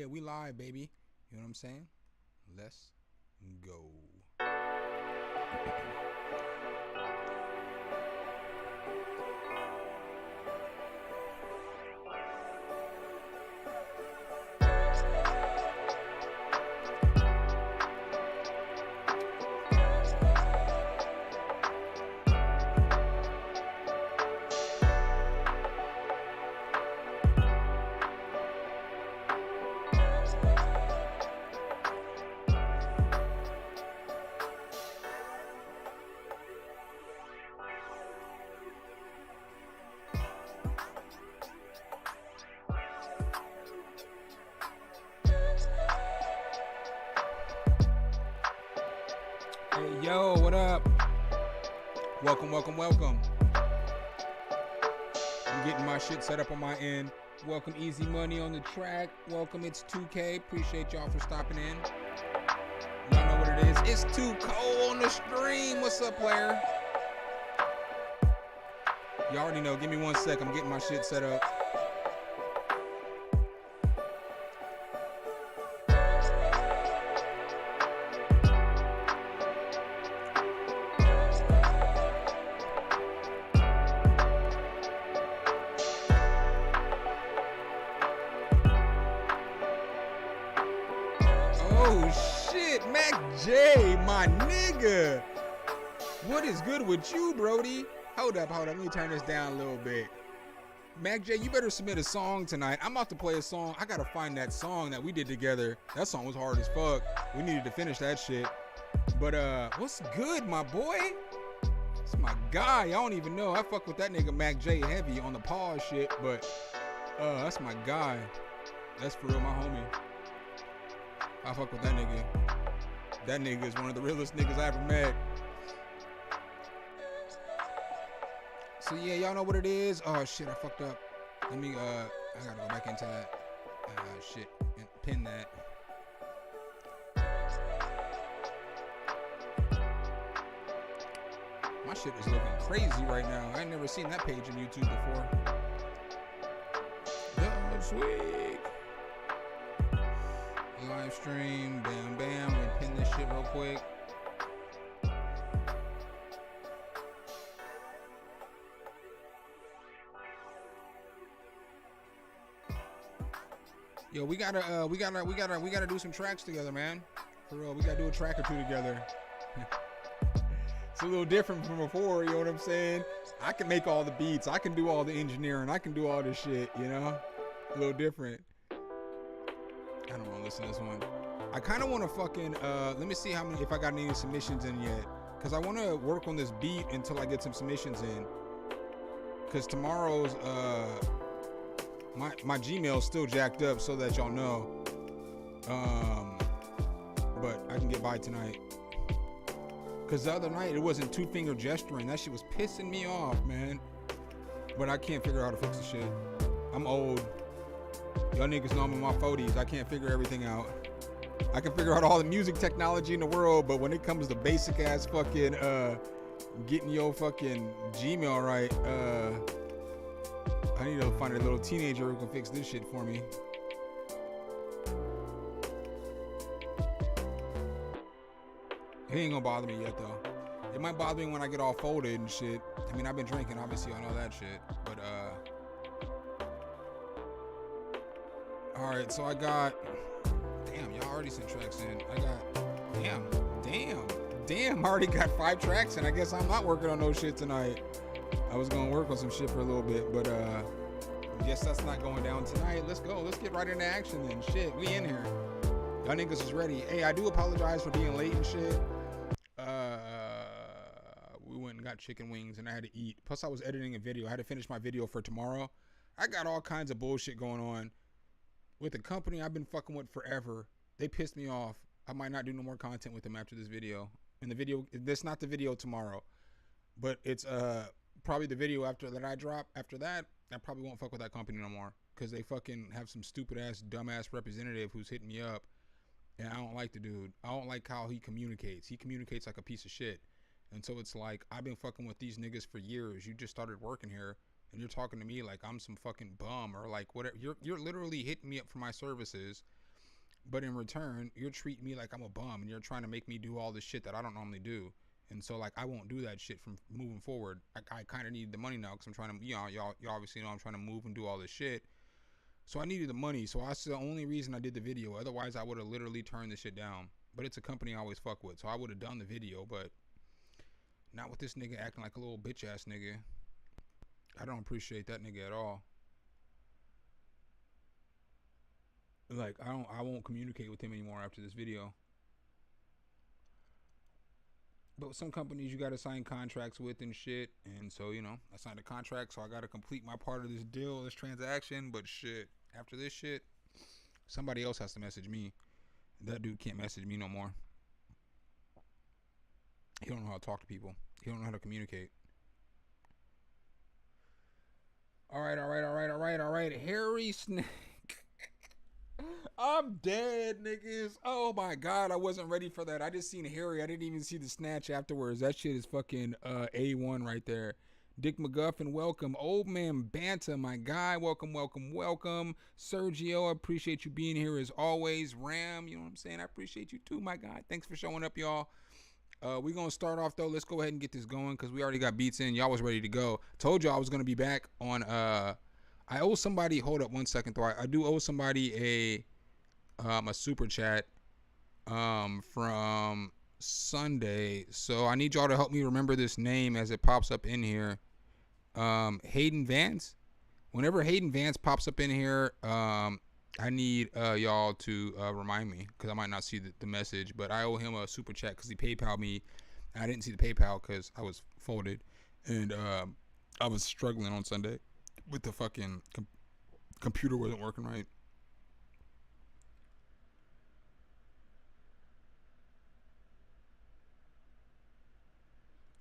we live, baby. You know what I'm saying? Let's go. Hey, yo, what up? Welcome. I'm getting my shit set up on my end. Welcome, Easy Money on the track. Welcome, it's 2K. Appreciate y'all for stopping in. Y'all know what it is. It's Too Cold on the stream. What's up, player? You already know. Give me 1 sec. I'm getting my shit set up. My nigga, what is good with you, Brody? Hold up, let me turn this down a little bit. Mac J, you better submit a song tonight. I'm about to play a song. I gotta find that song that we did together. That song was hard as fuck. We needed to finish that shit. But what's good, my boy? It's my guy. I don't even know. I fuck with that nigga Mac J heavy on the pause shit, but that's my guy. That's for real, my homie. I fuck with that nigga. That nigga is one of the realest niggas I ever met. So yeah, y'all know what it is. Oh shit, I fucked up. Let me I gotta go back into that. Shit, and pin that. My shit is looking crazy right now. I ain't never seen that page on YouTube before. Yo, sweet. Live stream, bam. Let me pin this shit real quick. Yo, we gotta do some tracks together, man. For real, we gotta do a track or two together. It's a little different from before, you know what I'm saying? I can make all the beats, I can do all the engineering, I can do all this shit, you know? A little different. I don't want to listen to this one. I kind of want to fucking, let me see if I got any submissions in yet. Because I want to work on this beat until I get some submissions in. Because tomorrow's, my Gmail's still jacked up so that y'all know. But I can get by tonight. Because the other night, it wasn't two-finger gesturing. That shit was pissing me off, man. But I can't figure out how to fix the shit. I'm old. Y'all niggas know I'm in my 40s. I can't figure everything out. I can figure out all the music technology in the world, but when it comes to basic ass fucking getting your fucking Gmail right, I need to find a little teenager who can fix this shit for me. It ain't gonna bother me yet though. It might bother me when I get all folded and shit. I mean, I've been drinking, obviously I know that shit, but alright, so I got, damn, y'all already sent tracks in. I got, damn, I already got 5 tracks in. I guess I'm not working on no shit tonight. I was gonna work on some shit for a little bit, but I guess that's not going down tonight. Let's go, let's get right into action then. Shit, we in here. Y'all niggas is ready. Hey, I do apologize for being late and shit. We went and got chicken wings and I had to eat. Plus I was editing a video. I had to finish my video for tomorrow. I got all kinds of bullshit going on. With the company I've been fucking with forever, they pissed me off. I might not do no more content with them after this video. And the video, that's not the video tomorrow, but it's probably the video after that I drop. After that, I probably won't fuck with that company no more because they fucking have some stupid ass, dumb ass representative who's hitting me up, and I don't like the dude. I don't like how he communicates. He communicates like a piece of shit, and so it's like I've been fucking with these niggas for years. You just started working here. And you're talking to me like I'm some fucking bum or like whatever. You're literally hitting me up for my services But in return, you're treating me like I'm a bum, and you're trying to make me do all this shit that I don't normally do. And so, like, I won't do that shit from moving forward. I kind of need the money now because I'm trying to, y'all obviously know I'm trying to move and do all this shit. So I needed the money. So that's the only reason I did the video. Otherwise, I would have literally turned this shit down. But it's a company I always fuck with. So I would have done the video, but not with this nigga acting like a little bitch ass nigga. I don't appreciate that nigga at all. Like, I won't communicate with him anymore after this video. But with some companies you got to sign contracts with and shit. And so, you know, I signed a contract, so I got to complete my part of this deal, this transaction. But shit, after this shit, somebody else has to message me. That dude can't message me no more. He don't know how to talk to people. He don't know how to communicate. All right. Harry Snake. I'm dead, niggas. Oh my god, I wasn't ready for that. I just seen Harry. I didn't even see the snatch afterwards. That shit is fucking A1 right there. Dick McGuffin, welcome. Old man Banta, my guy, welcome. Sergio, I appreciate you being here as always. Ram, you know what I'm saying? I appreciate you too, my guy. Thanks for showing up, y'all. We're going to start off, though. Let's go ahead and get this going because we already got beats in. Y'all was ready to go. Told y'all I was going to be back on, I owe somebody, hold up one second, though. I do owe somebody a super chat from Sunday. So I need y'all to help me remember this name as it pops up in here. Hayden Vance. Whenever Hayden Vance pops up in here, I need y'all to remind me because I might not see the message, but I owe him a super chat because he PayPal'd me. And I didn't see the PayPal because I was folded, and I was struggling on Sunday with the fucking computer wasn't working right.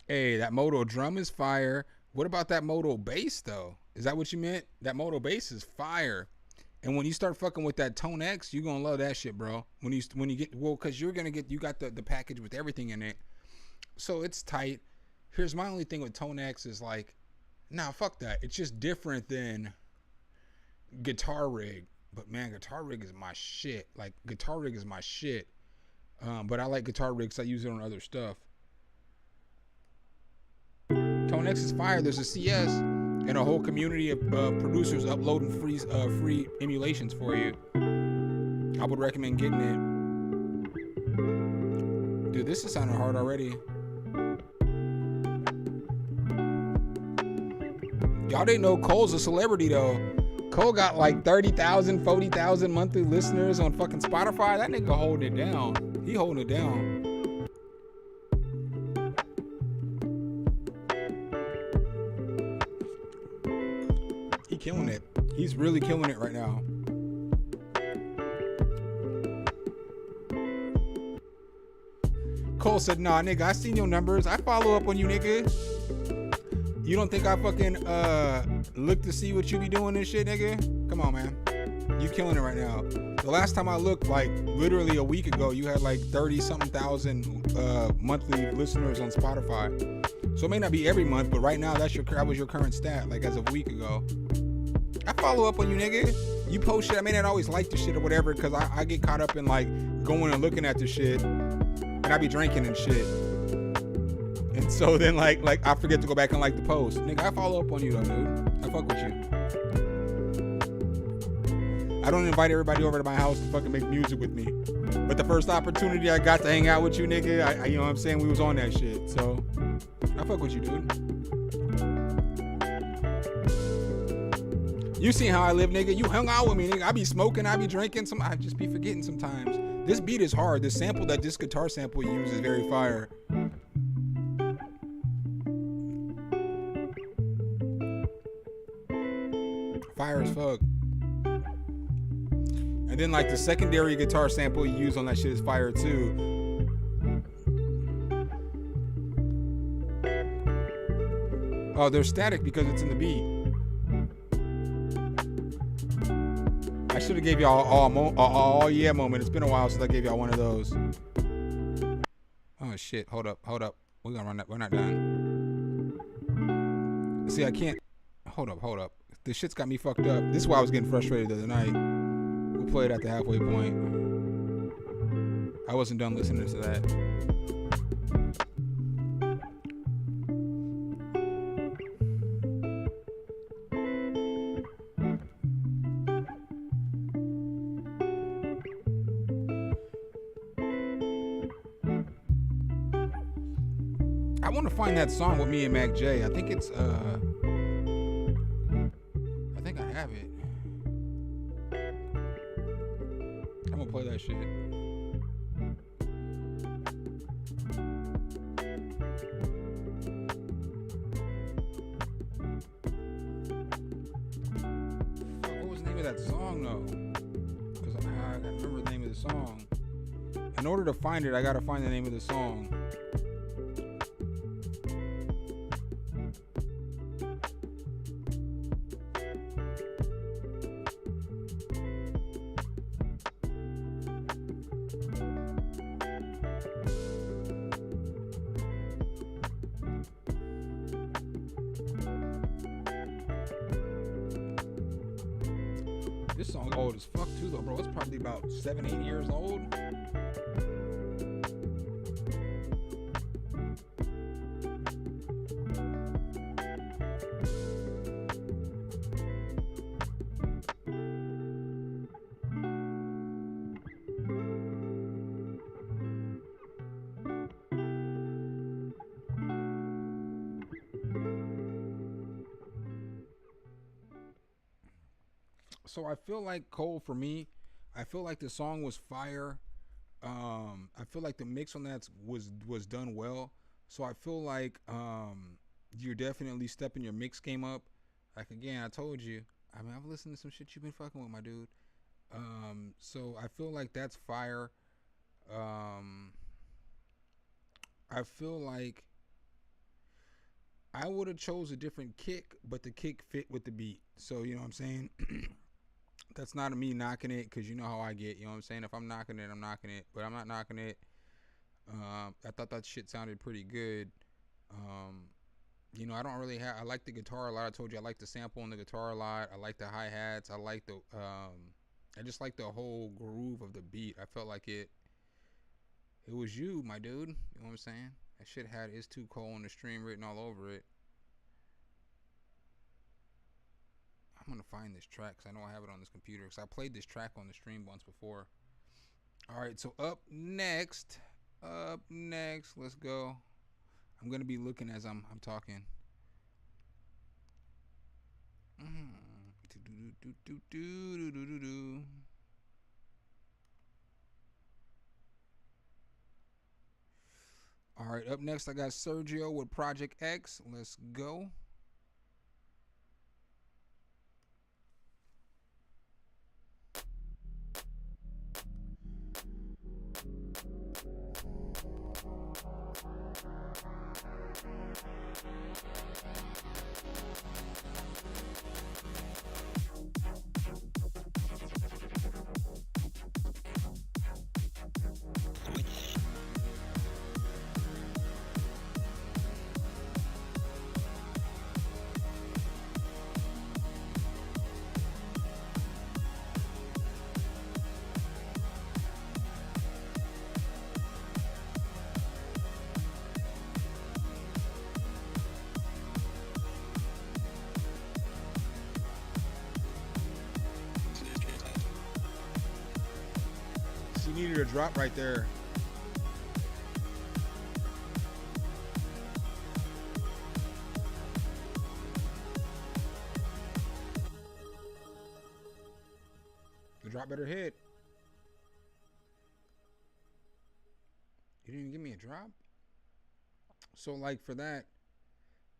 Hey, that Moto drum is fire. What about that Moto bass though? Is that what you meant? That Moto bass is fire. And when you start fucking with that Tone X, you're gonna love that shit, bro. When you get, well, cause you got the package with everything in it. So it's tight. Here's my only thing with Tone X is like, nah, fuck that. It's just different than Guitar Rig. But man, Guitar Rig is my shit. Like, Guitar Rig is my shit. But I like Guitar Rig because I use it on other stuff. Tone X is fire. There's a CS and a whole community of producers uploading free emulations for you. I would recommend getting it. Dude, this is sounding hard already. Y'all didn't know Cole's a celebrity though. Cole got like 30,000, 40,000 monthly listeners on fucking Spotify. That nigga holding it down. He holding it down. Killing it. He's really killing it right now. Cole said, nah, nigga, I seen your numbers. I follow up on you, nigga. You don't think I fucking look to see what you be doing and shit, nigga? Come on, man. You killing it right now. The last time I looked, like literally a week ago, you had like 30-something thousand monthly listeners on Spotify. So it may not be every month, but right now that was your current stat, like as of a week ago. I follow up on you, nigga. You post shit. I may not always like the shit or whatever because I get caught up in like going and looking at the shit, and I be drinking and shit. And so then like I forget to go back and like the post. Nigga, I follow up on you though, dude. I fuck with you. I don't invite everybody over to my house to fucking make music with me. But the first opportunity I got to hang out with you, nigga, I you know what I'm saying, we was on that shit. So I fuck with you, dude. You seen how I live, nigga. You hung out with me, nigga. I be smoking, I be drinking. I just be forgetting sometimes. This beat is hard. The sample this guitar sample you use is very fire. Fire as fuck. And then like the secondary guitar sample you use on that shit is fire too. Oh, they're static because it's in the beat. I should have gave y'all all yeah moment. It's been a while since I gave y'all one of those. Oh shit! Hold up. We're gonna run that. We're not done. See, I can't. Hold up. This shit's got me fucked up. This is why I was getting frustrated the other night. We'll play it at the halfway point. I wasn't done listening to that. I want to find that song with me and Mac J. I think it's I think I have it. I'm gonna play that shit. What was the name of that song though? Because I gotta remember the name of the song. In order to find it, I gotta find the name of the song. This song old as fuck too though, bro. It's probably about 7-8 years old. So I feel like Cole, for me, I feel like the song was fire. I feel like the mix on that was done well. So I feel like you're definitely stepping your mix game up. Like again, I told you. I mean, I've listened to some shit you've been fucking with, my dude. So I feel like that's fire. I feel like I would have chose a different kick, but the kick fit with the beat. So you know what I'm saying? That's not me knocking it, because you know how I get. You know what I'm saying? If I'm knocking it, I'm knocking it. But I'm not knocking it. I thought that shit sounded pretty good. You know, I don't really have. I like the guitar a lot. I told you I like the sample on the guitar a lot. I like the hi-hats. I like the. I just like the whole groove of the beat. I felt like it was you, my dude. You know what I'm saying? That shit had "It's Too Cold" on the stream written all over it. I'm gonna find this track because I know I have it on this computer, because I played this track on the stream once before. All right, so up next, let's go. I'm gonna be looking as I'm talking. All right, up next I got Sergio with Project X. Let's go. She needed a drop right there. The drop better hit. You didn't even give me a drop? So like for that,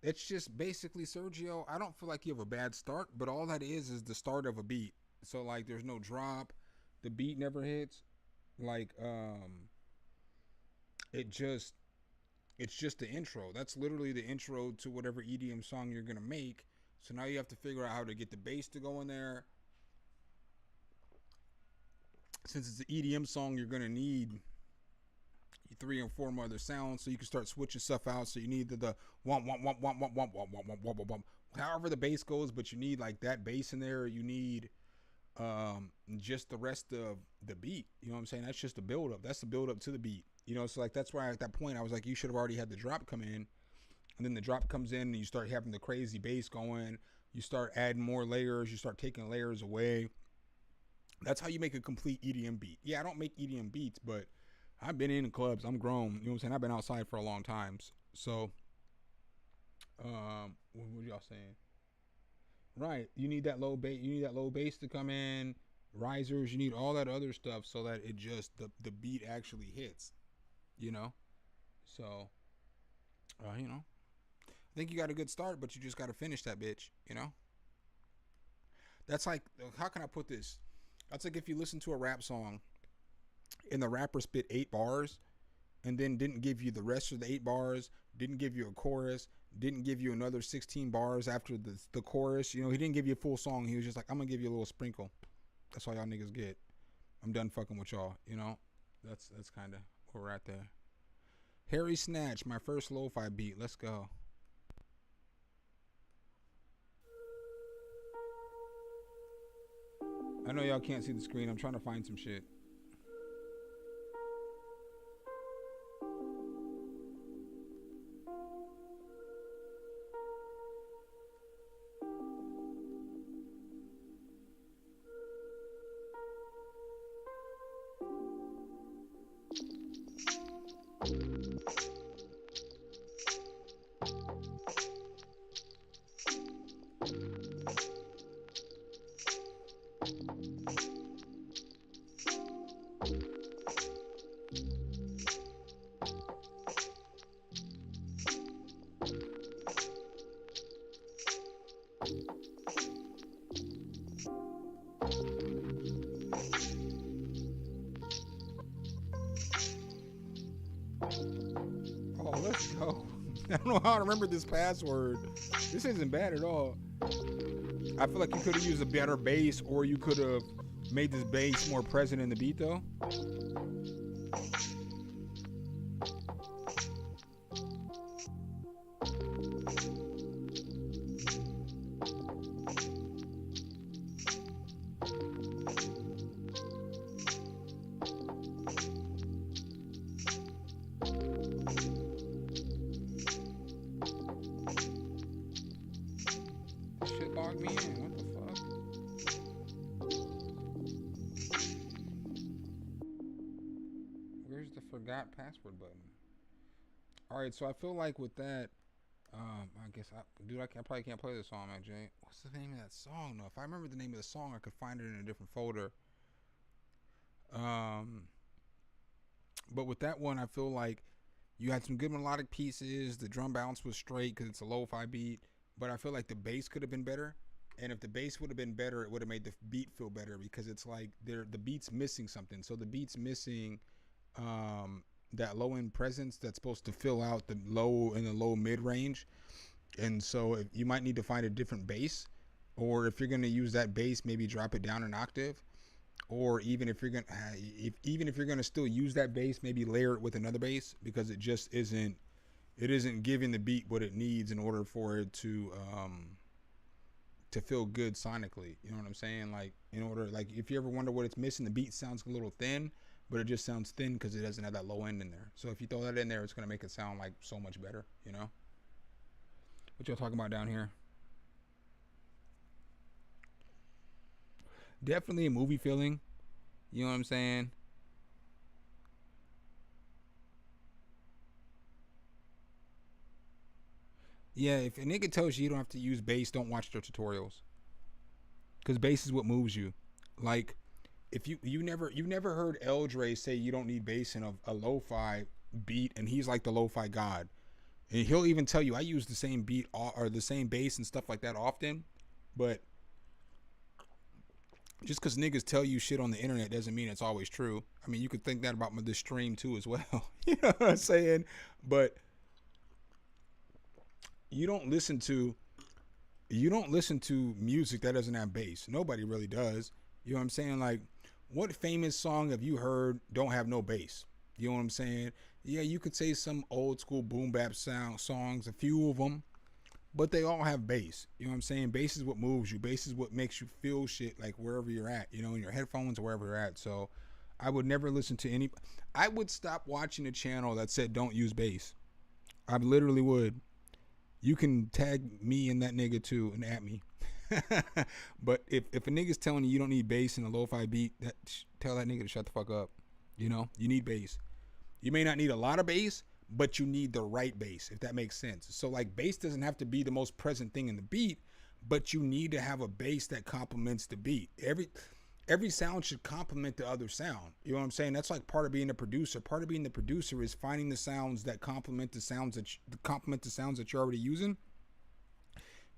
it's just basically Sergio. I don't feel like you have a bad start, but all that is the start of a beat. So like there's no drop, the beat never hits. Like it's just the intro. That's literally the intro to whatever EDM song you're gonna make. So now you have to figure out how to get the bass to go in there. Since it's an EDM song, you're gonna need 3 or 4 more other sounds, so you can start switching stuff out. So you need the womp womp womp womp womp womp womp womp womp womp womp. However the bass goes, but you need like that bass in there. You need just the rest of the beat. You know what I'm saying? That's just the build up. That's the build up to the beat. You know, so like that's why at that point I was like, you should have already had the drop come in, and then the drop comes in, and you start having the crazy bass going. You start adding more layers. You start taking layers away. That's how you make a complete EDM beat. Yeah, I don't make EDM beats, but I've been in clubs. I'm grown. You know what I'm saying? I've been outside for a long time. So, what were y'all saying? Right. You need that low bass. You need that low bass to come in. Risers. You need all that other stuff so that it just the beat actually hits. You know. So, you know, I think you got a good start, but you just got to finish that bitch. You know. That's like, how can I put this? That's like if you listen to a rap song and the rapper spit 8 bars and then didn't give you the rest of the 8 bars, didn't give you a chorus, didn't give you another 16 bars after the chorus. You know, he didn't give you a full song. He was just like, I'm gonna give you a little sprinkle. That's all y'all niggas get. I'm done fucking with y'all. You know, that's kind of where we're at there. Harry Snatch, my first lo-fi beat. Let's go. I know y'all can't see the screen. I'm trying to find some shit. Oh, let's go. I don't know how to remember this password. This isn't bad at all. I feel like you could have used a better bass, or you could have made this bass more present in the beat, though. Shit logged me in. What the fuck? Where's the forgot password button? All right, so I feel like with that, I guess I probably can't play this song, man, Jay. What's the name of that song though? If I remember the name of the song, I could find it in a different folder. Um, but with that one, I feel like you had some good melodic pieces. The drum bounce was straight because it's a lo-fi beat. But I feel like the bass could have been better. And if the bass would have been better, it would have made the beat feel better, because it's like the beat's missing something. So the beat's missing that low end presence that's supposed to fill out the low and the low mid range. And so if you might need to find a different bass, or if you're going to use that bass, maybe drop it down an octave. Or even if you're gonna, even if you're gonna still use that bass, maybe layer it with another bass, because it just isn't, it isn't giving the beat what it needs in order for it to feel good sonically. You know what I'm saying? Like, in order, like, if you ever wonder what it's missing, the beat sounds a little thin, but it just sounds thin because it doesn't have that low end in there. So if you throw that in there, it's gonna make it sound like so much better. You know? What y'all talking about down here? Definitely a movie feeling. You know what I'm saying? Yeah, if a nigga tells you you don't have to use bass, don't watch their tutorials. Cause bass is what moves you. Like, if you've never heard Eldre say you don't need bass in a lo-fi beat, and he's like the lo-fi god. And he'll even tell you I use the same beat or the same bass and stuff like that often, but just because niggas tell you shit on the internet doesn't mean it's always true. I mean, you could think that about this stream too as well. You know what I'm saying? But you don't listen to you don't listen to music that doesn't have bass. Nobody really does. You know what I'm saying? Like, what famous song have you heard don't have no bass? You know what I'm saying? Yeah, you could say some old school boom bap sound songs, a few of them, but they all have bass. You know what I'm saying? Bass is what moves you. Bass is what makes you feel shit like wherever you're at, you know, in your headphones or wherever you're at. So I would never listen to any. I would stop watching a channel that said don't use bass. I literally would. You can tag me and that nigga too and at me. But if a nigga's telling you don't need bass in a lo-fi beat, tell that nigga to shut the fuck up. You know, you need bass. You may not need a lot of bass, but you need the right bass, if that makes sense. So like bass doesn't have to be the most present thing in the beat, but you need to have a bass that complements the beat. Every sound should complement the other sound. You know what I'm saying? That's like part of being a producer. Part of being the producer is finding the sounds that complement the sounds that you're already using.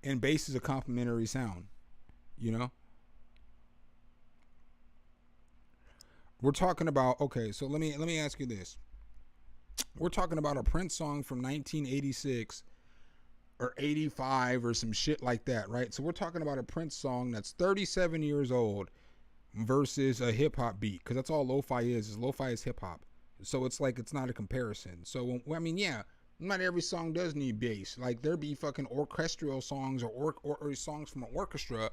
And bass is a complementary sound, you know? We're talking about, okay, so let me ask you this. We're talking about a Prince song from 1986 or 85 or some shit like that, right? So we're talking about a Prince song that's 37 years old versus a hip hop beat, because that's all lo-fi is lo-fi is hip hop. So it's like, it's not a comparison. So I mean, yeah, not every song does need bass. Like there be fucking orchestral songs or songs from an orchestra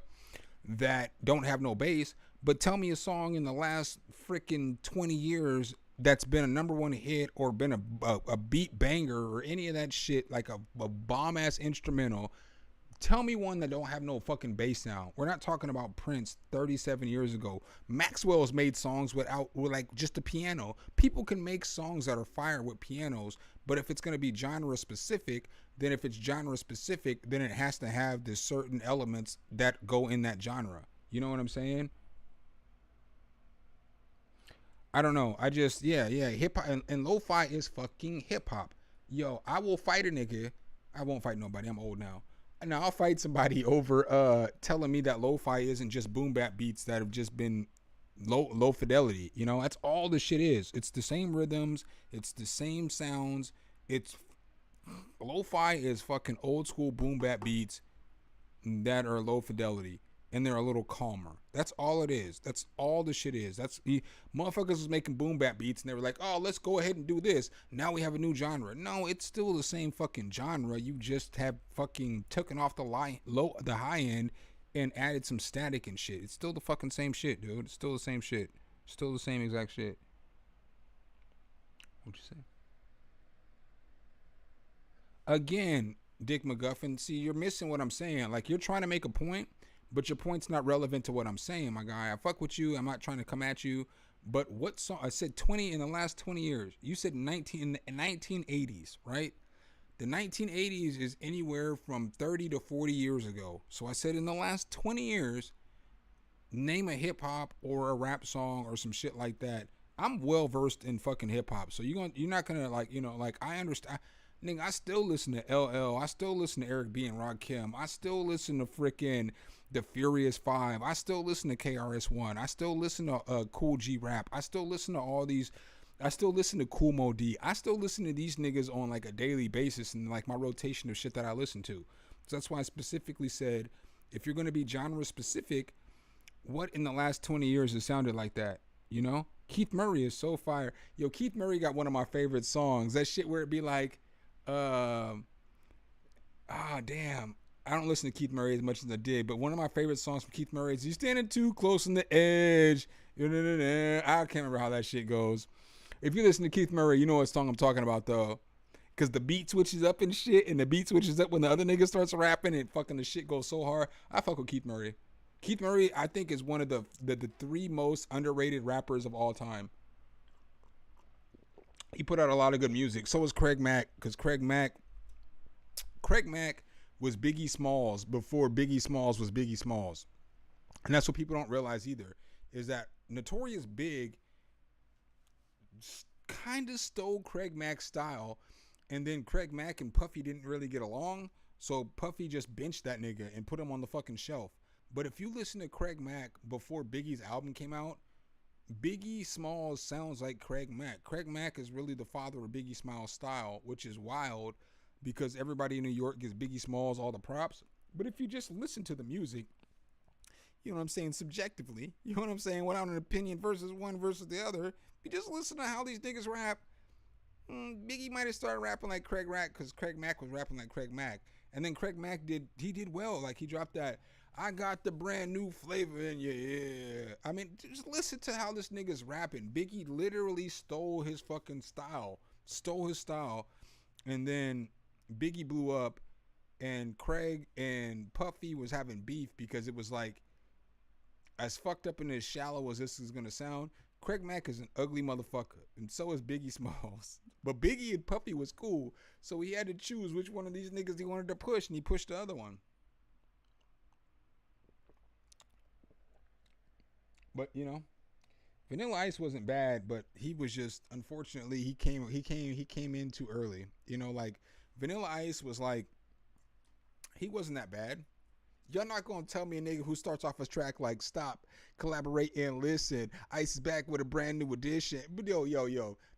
that don't have no bass. But tell me a song in the last freaking 20 years that's been a number one hit or been a beat banger or any of that shit, like a bomb ass instrumental. Tell me one that don't have no fucking bass sound. We're not talking about Prince 37 years ago. Maxwell's made songs with like just a piano. People can make songs that are fire with pianos, but if it's going to be genre specific, then if it's genre specific, then it has to have the certain elements that go in that genre. You know what I'm saying? I don't know. I just, yeah. Hip hop and lo-fi is fucking hip hop. Yo, I will fight a nigga. I won't fight nobody. I'm old now. Now I'll fight somebody over telling me that lo-fi isn't just boom bap beats that have just been low fidelity. You know, that's all the shit is. It's the same rhythms. It's the same sounds. It's lo-fi is fucking old school boom bap beats that are low fidelity and they're a little calmer. That's all it is. That's all the shit is. That's the motherfuckers was making boom bap beats and they were like, oh, let's go ahead and do this. Now we have a new genre. No, it's still the same fucking genre. You just have fucking taken off the high end and added some static and shit. It's still the fucking same shit, dude. It's still the same shit. Still the same exact shit. What'd you say? Again, Dick McGuffin, see, you're missing what I'm saying. Like, you're trying to make a point, but your point's not relevant to what I'm saying, my guy. I fuck with you. I'm not trying to come at you. But what song? I said 20 in the last 20 years. You said 1980s, right? The 1980s is anywhere from 30 to 40 years ago. So I said in the last 20 years, name a hip hop or a rap song or some shit like that. I'm well versed in fucking hip hop. So you're not gonna like, you know, like I understand. Nigga, I still listen to LL. I still listen to Eric B and Rakim. I still listen to freaking the Furious Five. I still listen to KRS-One. I still listen to Cool G Rap. I still listen to all these. I still listen to Cool Mo D. I still listen to these niggas on like a daily basis and like my rotation of shit that I listen to. So that's why I specifically said, if you're going to be genre specific, what in the last 20 years has sounded like that? You know? Keith Murray is so fire. Yo, Keith Murray got one of my favorite songs. That shit where it be like, damn. I don't listen to Keith Murray as much as I did, but one of my favorite songs from Keith Murray is "You Standing Too Close on the Edge." I can't remember how that shit goes. If you listen to Keith Murray, you know what song I'm talking about though, because the beat switches up and shit, and the beat switches up when the other nigga starts rapping, and fucking the shit goes so hard. I fuck with Keith Murray. Keith Murray, I think, is one of the three most underrated rappers of all time. He put out a lot of good music. So was Craig Mack, because Craig Mack was Biggie Smalls before Biggie Smalls was Biggie Smalls. And that's what people don't realize either, is that Notorious Big kind of stole Craig Mack's style, and then Craig Mack and Puffy didn't really get along, so Puffy just benched that nigga and put him on the fucking shelf. But if you listen to Craig Mack before Biggie's album came out, Biggie Smalls sounds like Craig Mack. Craig Mack is really the father of Biggie Smalls' style, which is wild because everybody in New York gives Biggie Smalls all the props. But if you just listen to the music, you know what I'm saying, subjectively, you know what I'm saying, without an opinion versus one versus the other, you just listen to how these niggas rap. Biggie might have started rapping like Craig Mack because Craig Mack was rapping like Craig Mack. And then Craig Mack did well. Like he dropped that I got the brand new flavor in you. Yeah. I mean, just listen to how this nigga's rapping. Biggie literally stole his fucking style. Stole his style. And then Biggie blew up and Craig and Puffy was having beef because it was like, as fucked up and as shallow as this is gonna sound, Craig Mack is an ugly motherfucker, and so is Biggie Smalls. But Biggie and Puffy was cool, so he had to choose which one of these niggas he wanted to push, and he pushed the other one. But you know, Vanilla Ice wasn't bad, but he was just, unfortunately, he came in too early. You know, like Vanilla Ice was like, he wasn't that bad. Y'all not gonna tell me a nigga who starts off a track like stop, collaborate, and listen. Ice is back with a brand new edition. But yo,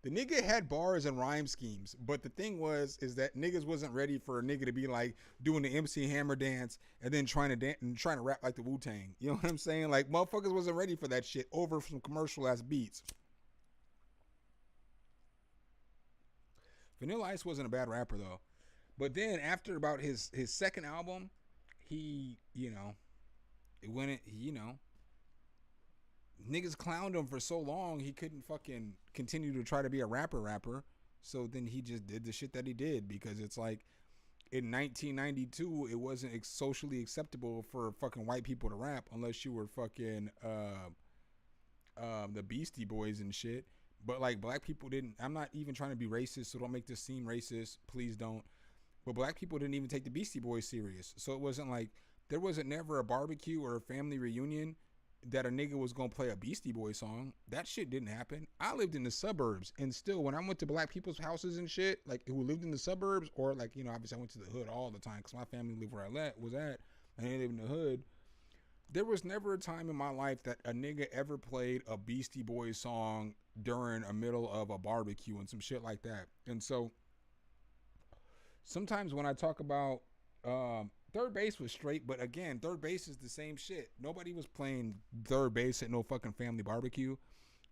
the nigga had bars and rhyme schemes. But the thing is that niggas wasn't ready for a nigga to be like doing the MC Hammer dance and then trying to rap like the Wu-Tang. You know what I'm saying? Like motherfuckers wasn't ready for that shit over some commercial ass beats. Vanilla Ice wasn't a bad rapper though. But then after about his second album, he, it went, niggas clowned him for so long he couldn't fucking continue to try to be a rapper. So then he just did the shit that he did because it's like in 1992 it wasn't socially acceptable for fucking white people to rap unless you were fucking the Beastie Boys and shit. But like black people didn't. I'm not even trying to be racist, so don't make this seem racist. Please don't. But black people didn't even take the Beastie Boys serious. So it wasn't like there wasn't never a barbecue or a family reunion that a nigga was gonna play a Beastie Boy song. That shit didn't happen. I lived in the suburbs, and still when I went to black people's houses and shit, like who lived in the suburbs, or like obviously I went to the hood all the time because my family lived where I was at, and they lived in the hood. There was never a time in my life that a nigga ever played a Beastie Boys song during a middle of a barbecue and some shit like that. And so sometimes when I talk about third base was straight, but again, third base is the same shit. Nobody was playing third base at no fucking family barbecue.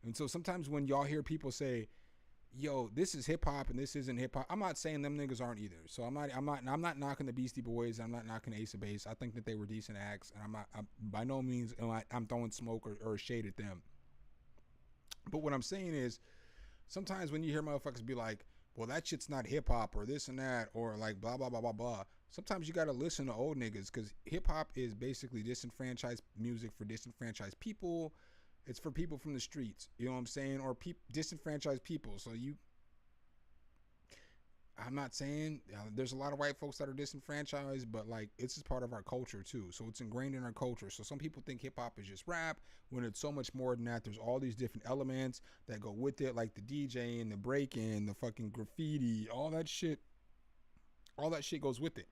And so sometimes when y'all hear people say, yo, this is hip hop and this isn't hip hop, I'm not saying them niggas aren't either. So I'm not knocking the Beastie Boys. I'm not knocking Ace of Base. I think that they were decent acts, and I'm by no means I'm throwing smoke or shade at them. But what I'm saying is, sometimes when you hear motherfuckers be like, well, that shit's not hip hop or this and that or like blah blah blah blah blah. Sometimes you gotta listen to old niggas because hip hop is basically disenfranchised music for disenfranchised people. It's for people from the streets, you know what I'm saying, or disenfranchised people. So I'm not saying there's a lot of white folks that are disenfranchised, but like it's just part of our culture too. So it's ingrained in our culture. So some people think hip hop is just rap when it's so much more than that. There's all these different elements that go with it, like the DJing, the breaking, the fucking graffiti, all that shit. All that shit goes with it.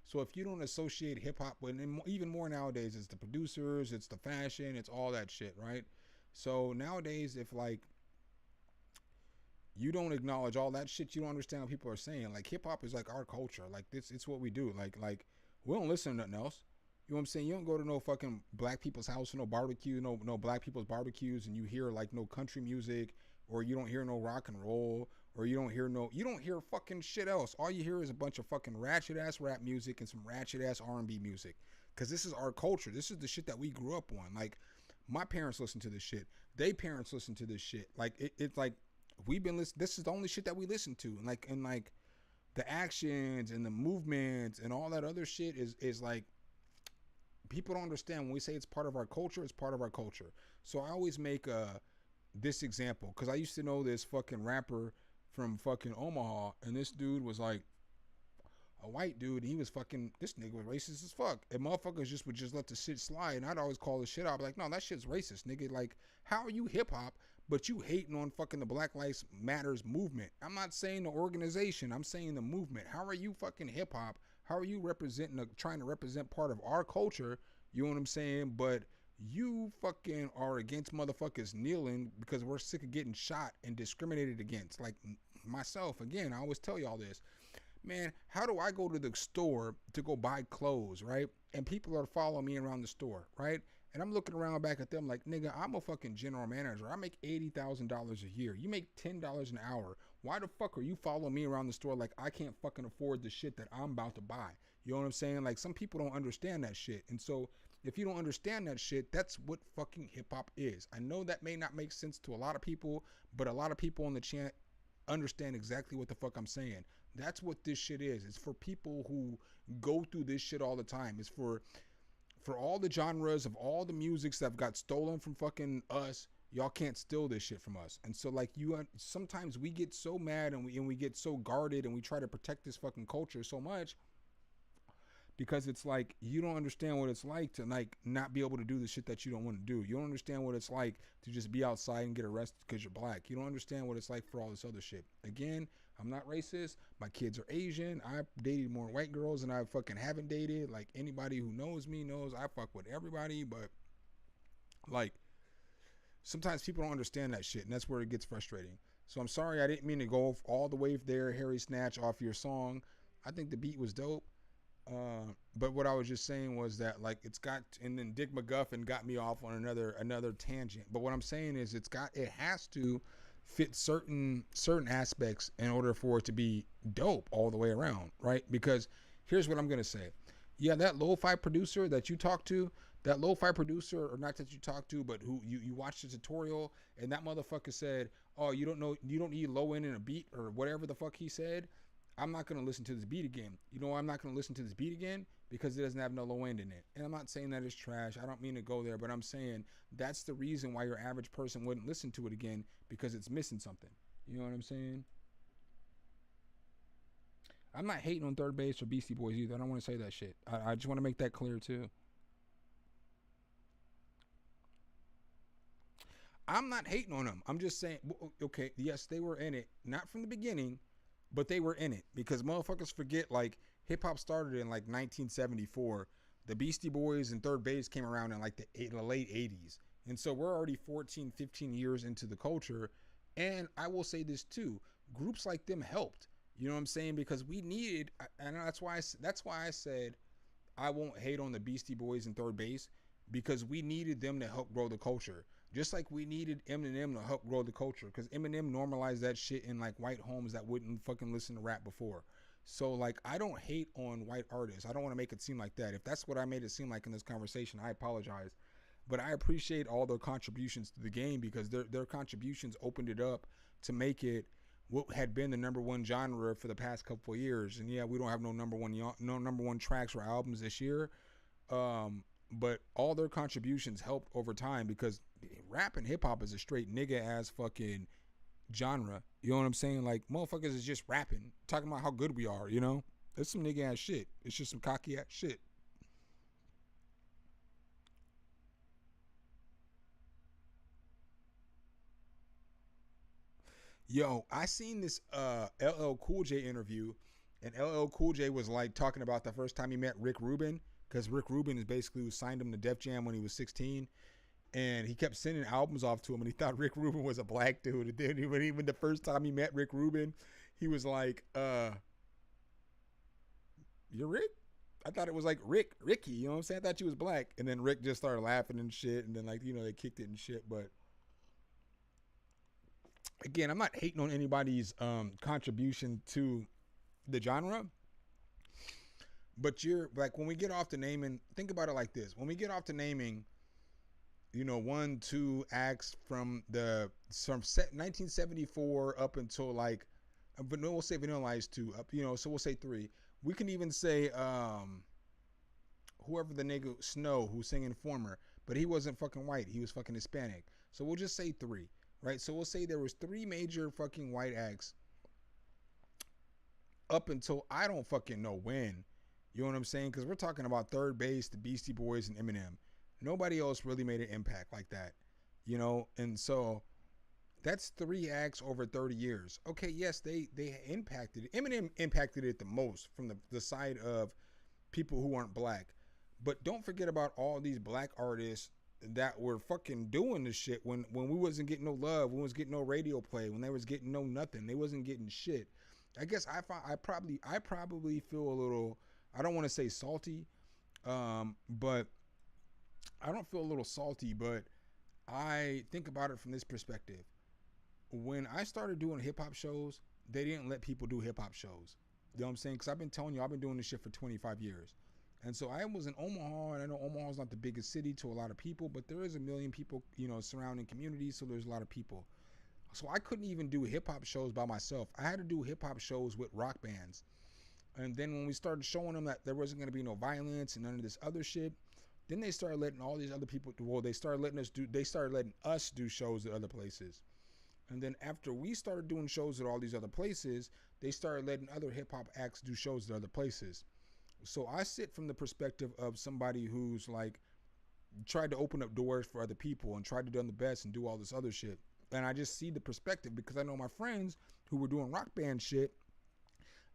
So if you don't associate hip hop with, and even more nowadays, it's the producers, it's the fashion, it's all that shit, right? So nowadays, if like you don't acknowledge all that shit, you don't understand what people are saying. Like hip hop is like our culture. Like this, it's what we do. Like we don't listen to nothing else. You know what I'm saying? You don't go to no fucking black people's house or no barbecue, no black people's barbecues, and you hear like no country music, or you don't hear no rock and roll, or you don't hear fucking shit else. All you hear is a bunch of fucking ratchet ass rap music and some ratchet ass R&B music. Cause this is our culture. This is the shit that we grew up on. Like my parents listen to this shit. They parents listen to this shit. Like it's like we've been listening. This is the only shit that we listen to. And like the actions and the movements and all that other shit is like, people don't understand when we say it's part of our culture, it's part of our culture. So I always make this example because I used to know this fucking rapper from fucking Omaha, and this dude was like a white dude, and he was fucking, this nigga was racist as fuck. And motherfuckers just would just let the shit slide, and I'd always call the shit out. I'd be like, no, that shit's racist, nigga. Like, how are you hip hop, but you hating on fucking the Black Lives Matters movement? I'm not saying the organization, I'm saying the movement. How are you fucking hip hop? How are you trying to represent part of our culture? You know what I'm saying? But you fucking are against motherfuckers kneeling because we're sick of getting shot and discriminated against. Like myself, again, I always tell y'all this. Man, how do I go to the store to go buy clothes, right? And people are following me around the store, right? And I'm looking around back at them like, nigga, I'm a fucking general manager. I make $80,000 a year. You make $10 an hour. Why the fuck are you following me around the store like I can't fucking afford the shit that I'm about to buy? You know what I'm saying? Like, some people don't understand that shit. And so if you don't understand that shit, that's what fucking hip hop is. I know that may not make sense to a lot of people, but a lot of people in the chat understand exactly what the fuck I'm saying. That's what this shit is. It's for people who go through this shit all the time. It's for all the genres of all the musics that got stolen from fucking us. Y'all can't steal this shit from us. And so, like, sometimes we get so mad and we get so guarded and we try to protect this fucking culture so much because it's like you don't understand what it's like to like not be able to do the shit that you don't want to do. You don't understand what it's like to just be outside and get arrested because you're black. You don't understand what it's like for all this other shit. Again, I'm not racist. My kids are Asian. I've dated more white girls than I fucking haven't dated. Like, anybody who knows me knows I fuck with everybody, but like, sometimes people don't understand that shit, and that's where it gets frustrating. So I'm sorry I didn't mean to go all the way there, Harry Snatch, off your song. I think the beat was dope. But what I was just saying was that, like, it's got, and then Dick McGuffin got me off on another tangent. But what I'm saying is it has to fit certain aspects in order for it to be dope all the way around, right? Because here's what I'm gonna say. Yeah, that lo-fi producer that you talked to, or not that you talked to, but who you watched the tutorial, and that motherfucker said, oh, you don't need low end in a beat, or whatever the fuck he said. I'm not going to listen to this beat again. You know why I'm not going to listen to this beat again? Because it doesn't have no low end in it. And I'm not saying that it's trash. I don't mean to go there, but I'm saying that's the reason why your average person wouldn't listen to it again, because it's missing something. You know what I'm saying? I'm not hating on Third Base or Beastie Boys either. I don't want to say that shit. I just want to make that clear too. I'm not hating on them. I'm just saying, okay, yes, they were in it. Not from the beginning, but they were in it, because motherfuckers forget, like, hip hop started in like 1974. The Beastie Boys and Third Base came around in like the late 80s. And so we're already 14, 15 years into the culture. And I will say this too, groups like them helped. You know what I'm saying? Because we needed, and that's why I said I won't hate on the Beastie Boys and Third Base, because we needed them to help grow the culture. Just like we needed Eminem to help grow the culture, because Eminem normalized that shit in like white homes that wouldn't fucking listen to rap before. So, like, I don't hate on white artists. I don't want to make it seem like that. If that's what I made it seem like in this conversation, I apologize. But I appreciate all their contributions to the game, because their contributions opened it up to make it what had been the number one genre for the past couple of years. And yeah, we don't have no number one tracks or albums this year. But all their contributions helped over time, because rap and hip hop is a straight nigga ass fucking genre. You know what I'm saying? Like, motherfuckers is just rapping, talking about how good we are, you know? It's some nigga ass shit. It's just some cocky ass shit. Yo, I seen this LL Cool J interview, and LL Cool J was like talking about the first time he met Rick Rubin, because Rick Rubin is basically who signed him to Def Jam when he was 16. And he kept sending albums off to him, and he thought Rick Rubin was a black dude. And then even the first time he met Rick Rubin, he was like, you're Rick? I thought it was like Ricky, you know what I'm saying? I thought you was black. And then Rick just started laughing and shit, and then, like, you know, they kicked it and shit. But again, I'm not hating on anybody's contribution to the genre. But you're like, when we get off to naming, think about it like this. When we get off to naming, you know, 1-2 acts from 1974 up until like, but no, we'll say Vanilla Ice 2 up, you know, so we'll say 3. We can even say whoever the nigga Snow who's singing Informer, but he wasn't fucking white, he was fucking Hispanic. So we'll just say 3, right? So we'll say there was 3 major fucking white acts up until I don't fucking know when. You know what I'm saying? Because we're talking about Third Base, the Beastie Boys, and Eminem. Nobody else really made an impact like that, you know? And so that's 3 acts over 30 years. Okay, yes, they impacted it. Eminem impacted it the most from the side of people who aren't black. But don't forget about all these black artists that were fucking doing this shit when we wasn't getting no love, when we was getting no radio play, when they was getting no nothing. They wasn't getting shit. I guess I probably feel a little, I don't want to say salty, but I don't feel a little salty, but I think about it from this perspective. when I started doing hip hop shows, they didn't let people do hip hop shows. You know what I'm saying? Because I've been telling you, I've been doing this shit for 25 years. And so I was in Omaha, and I know Omaha's not the biggest city to a lot of people, but there is a million people, you know, surrounding communities, so there's a lot of people. So I couldn't even do hip hop shows by myself. I had to do hip hop shows with rock bands. And then when we started showing them that there wasn't going to be no violence and none of this other shit, then they started letting all these other people, well, they started letting us do shows at other places. And then after we started doing shows at all these other places, they started letting other hip hop acts do shows at other places. So I sit from the perspective of somebody who's like tried to open up doors for other people and tried to do the best and do all this other shit. And I just see the perspective because I know my friends who were doing rock band shit,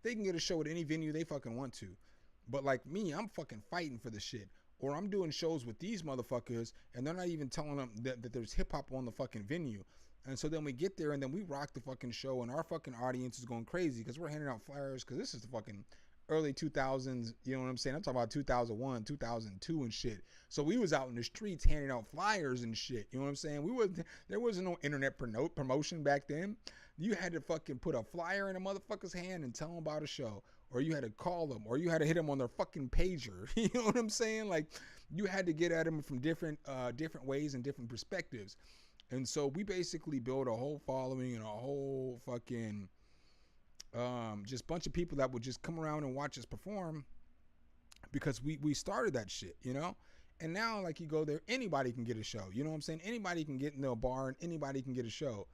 they can get a show at any venue they fucking want to. But like me, I'm fucking fighting for the shit. Or I'm doing shows with these motherfuckers and they're not even telling them that there's hip hop on the fucking venue. And so then we get there and then we rock the fucking show and our fucking audience is going crazy because we're handing out flyers because this is the fucking early 2000s, you know what I'm saying? I'm talking about 2001, 2002 and shit. So we was out in the streets handing out flyers and shit, you know what I'm saying? There wasn't no internet promotion back then. You had to fucking put a flyer in a motherfucker's hand and tell them about a show. Or you had to call them, or you had to hit them on their fucking pager. You know what I'm saying? Like, you had to get at them from different ways and different perspectives. And so we basically built a whole following and a whole fucking just bunch of people that would just come around and watch us perform because we started that shit, you know? And now, like, you go there, anybody can get a show. You know what I'm saying? Anybody can get in a bar and anybody can get a show.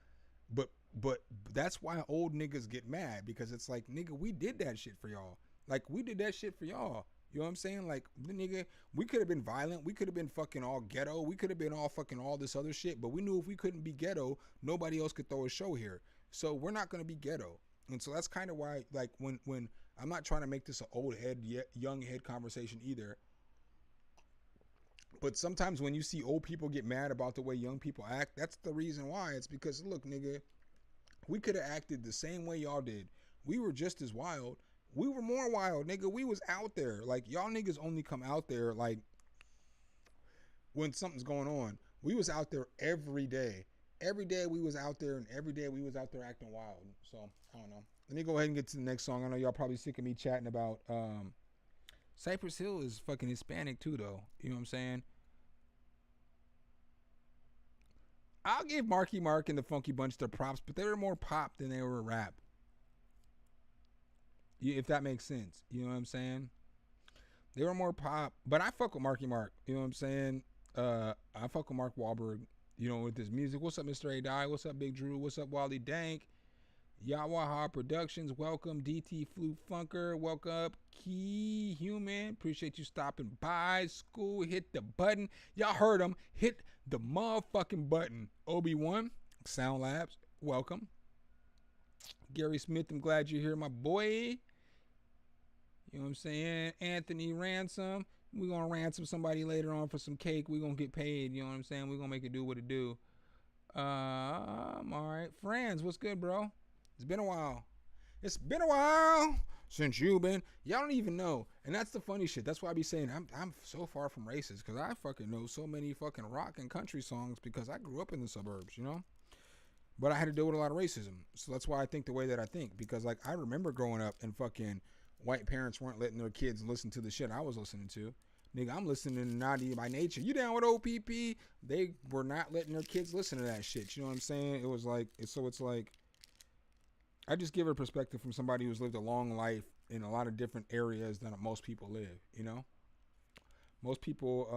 But that's why old niggas get mad because it's like, nigga, we did that shit for y'all. Like, we did that shit for y'all. You know what I'm saying? Like, nigga, we could have been violent. We could have been fucking all ghetto. We could have been all fucking all this other shit. But we knew if we couldn't be ghetto, nobody else could throw a show here. So we're not going to be ghetto. And so that's kind of why, like, when I'm not trying to make this an old head, young head conversation either. But sometimes when you see old people get mad about the way young people act, that's the reason why. It's because, look, nigga, we could have acted the same way y'all did. We were just as wild. We were more wild, nigga. We was out there. Like, y'all niggas only come out there, like, when something's going on. We was out there every day. Every day we was out there, and every day we was out there acting wild. So, I don't know. Let me go ahead and get to the next song. I know y'all probably sick of me chatting about, Cypress Hill is fucking Hispanic too, though. You know what I'm saying? I'll give Marky Mark and the Funky Bunch their props, but they were more pop than they were rap. If that makes sense. You know what I'm saying? They were more pop, but I fuck with Marky Mark. You know what I'm saying? I fuck with Mark Wahlberg, you know, with his music. What's up, Mr. A-Die? What's up, Big Drew? What's up, Wally Dank? Yawaha Productions, welcome. DT Flute Funker, welcome. Key Human, appreciate you stopping by. School, hit the button. Y'all heard him. Hit the motherfucking button. Obi-Wan, Sound Labs, welcome. Gary Smith, I'm glad you're here, my boy. You know what I'm saying? Anthony Ransom, we're going to ransom somebody later on for some cake. We're going to get paid. You know what I'm saying? We're going to make it do what it do. All right. Friends, what's good, bro? It's been a while. It's been a while since you've been. Y'all don't even know. And that's the funny shit. That's why I be saying I'm so far from racist because I fucking know so many fucking rock and country songs because I grew up in the suburbs, you know? But I had to deal with a lot of racism. So that's why I think the way that I think. Because, like, I remember growing up and fucking white parents weren't letting their kids listen to the shit I was listening to. Nigga, I'm listening to Naughty by Nature. You down with OPP? They were not letting their kids listen to that shit. You know what I'm saying? It was like, so it's like, I just give a perspective from somebody who's lived a long life in a lot of different areas than most people live, you know? Most people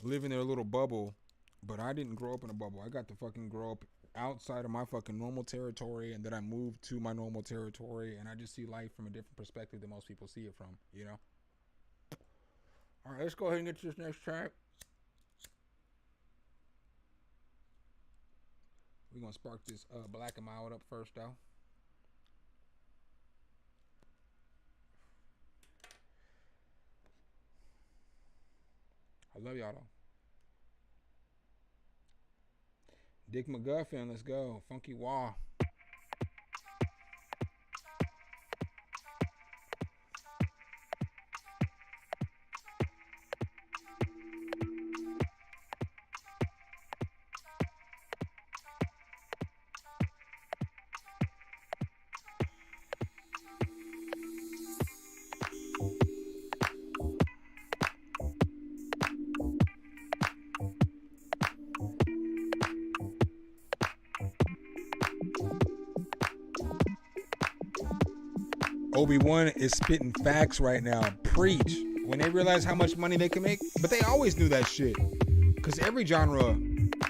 live in their little bubble, but I didn't grow up in a bubble. I got to fucking grow up outside of my fucking normal territory, and then I moved to my normal territory, and I just see life from a different perspective than most people see it from, you know? All right, let's go ahead and get to this next track. We're going to spark this Black and Mild up first, though. I love y'all, though. Dick McGuffin, let's go. Funky Wah. Obi-Wan is spitting facts right now. Preach. When they realize how much money they can make. But they always knew that shit. Because every genre,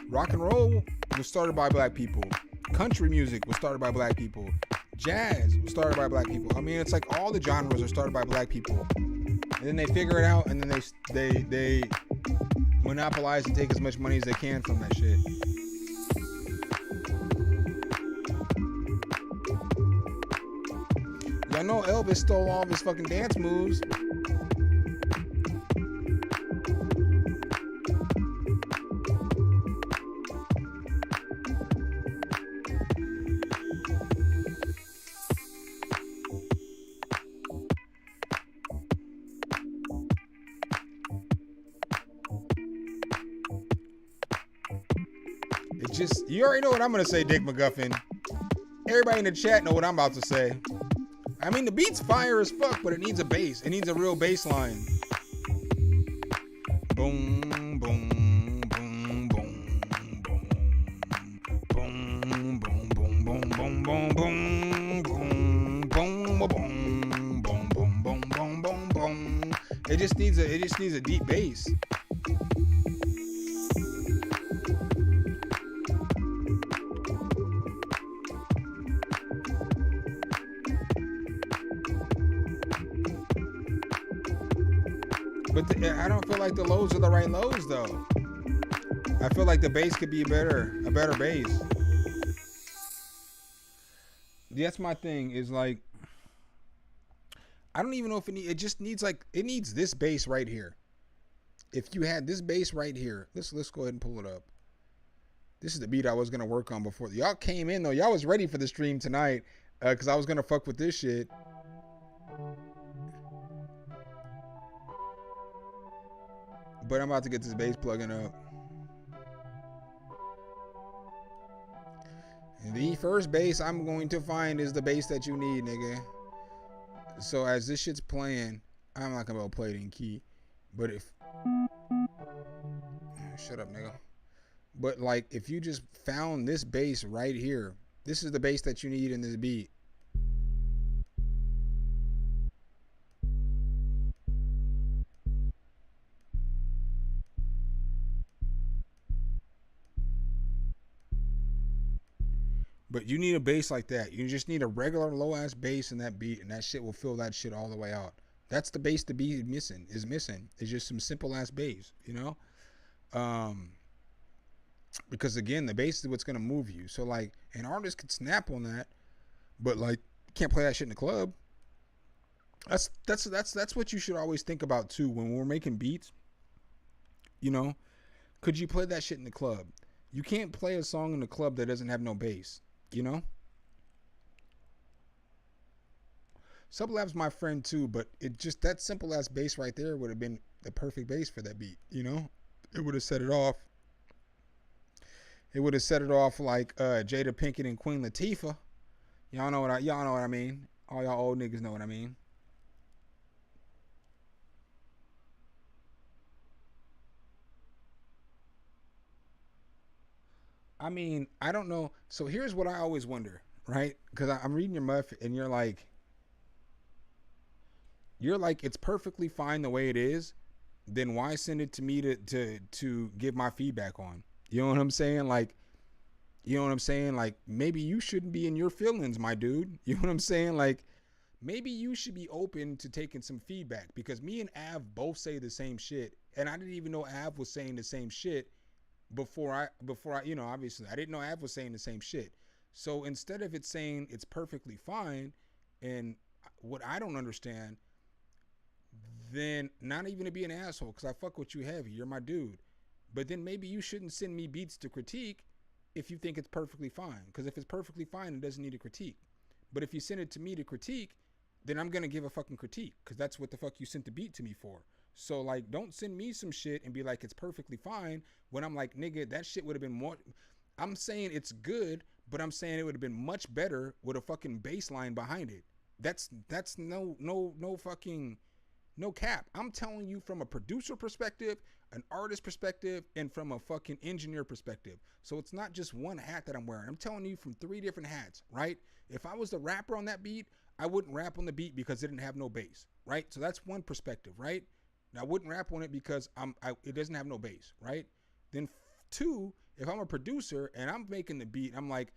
rock and roll was started by black people. Country music was started by black people. Jazz was started by black people. I mean, it's like all the genres are started by black people. And then they figure it out, and then they monopolize and take as much money as they can from that shit. Y'all know Elvis stole all of his fucking dance moves. It just, you already know what I'm gonna say, Dick McGuffin. Everybody in the chat know what I'm about to say. I mean, the beat's fire as fuck, but it needs a bass. It needs a real bass line. Boom, boom, boom, boom, boom, boom, boom, boom, boom, boom, boom, boom, boom, boom, boom, boom, boom, boom, boom. It just needs a deep bass. But I don't feel like the lows are the right lows though. I feel like the bass could be a better bass. That's my thing. Is like, I don't even know if it just needs like, it needs this bass right here. If you had this bass right here, let's go ahead and pull it up. This is the beat I was gonna work on before y'all came in though. Y'all was ready for the stream tonight because I was gonna fuck with this shit. But I'm about to get this bass plugging up. And the first bass I'm going to find is the bass that you need, nigga. So as this shit's playing, I'm not gonna be able to play it in key. But if... Shut up, nigga. But like, if you just found this bass right here, this is the bass that you need in this beat. But you need a bass like that. You just need a regular low ass bass in that beat, and that shit will fill that shit all the way out. That's the bass the beat is missing. It's just some simple ass bass, you know? Because again, the bass is what's gonna move you. So like, an artist could snap on that, but like, can't play that shit in the club. That's what you should always think about too when we're making beats. You know, could you play that shit in the club? You can't play a song in the club that doesn't have no bass. You know, Sublab's my friend too, but it just, that simple ass bass right there would have been the perfect bass for that beat. You know, it would have set it off. It would have set it off like Jada Pinkett and Queen Latifah. Y'all know what I mean. All y'all old niggas know what I mean. I mean, I don't know. So here's what I always wonder, right? Because I'm reading your muff, and you're like, it's perfectly fine the way it is. Then why send it to me to give my feedback on? You know what I'm saying? Like, you know what I'm saying? Like, maybe you shouldn't be in your feelings, my dude. You know what I'm saying? Like, maybe you should be open to taking some feedback, because me and Av both say the same shit, and I didn't even know Av was saying the same shit before I, you know, obviously I didn't know Av was saying the same shit. So instead of it saying it's perfectly fine, and what I don't understand, then not even to be an asshole, because I fuck with you heavy, you're my dude. But then maybe you shouldn't send me beats to critique if you think it's perfectly fine, because if it's perfectly fine, it doesn't need a critique. But if you send it to me to critique, then I'm gonna give a fucking critique, because that's what the fuck you sent the beat to me for. So like, don't send me some shit and be like it's perfectly fine when I'm like, nigga, that shit would have been more. I'm saying it's good, but I'm saying it would have been much better with a fucking bass line behind it. That's no fucking, no cap. I'm telling you from a producer perspective, an artist perspective, and from a fucking engineer perspective. So it's not just one hat that I'm wearing. I'm telling you from 3 different hats, right? If I was the rapper on that beat, I wouldn't rap on the beat because it didn't have no bass, right? So that's one perspective, right? Now, I wouldn't rap on it because it doesn't have no bass, right? Then two, if I'm a producer and I'm making the beat, I'm like,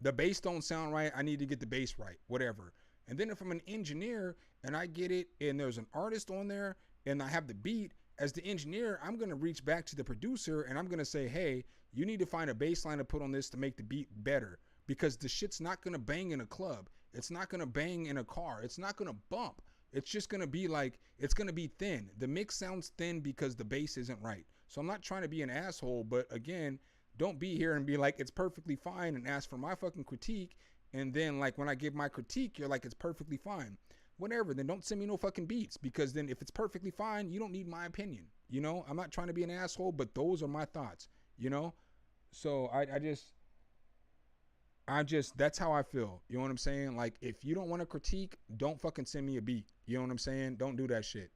the bass don't sound right. I need to get the bass right, whatever. And then if I'm an engineer and I get it and there's an artist on there and I have the beat, as the engineer, I'm going to reach back to the producer and I'm going to say, hey, you need to find a bass line to put on this to make the beat better, because the shit's not going to bang in a club. It's not going to bang in a car. It's not going to bump. It's just going to be like, it's going to be thin. The mix sounds thin because the bass isn't right. So I'm not trying to be an asshole, but again, don't be here and be like, it's perfectly fine and ask for my fucking critique. And then like when I give my critique, you're like, it's perfectly fine. Whatever, then don't send me no fucking beats, because then if it's perfectly fine, you don't need my opinion. You know, I'm not trying to be an asshole, but those are my thoughts, you know? So I just, that's how I feel. You know what I'm saying? Like, if you don't want to critique, don't fucking send me a beat. You know what I'm saying? Don't do that shit.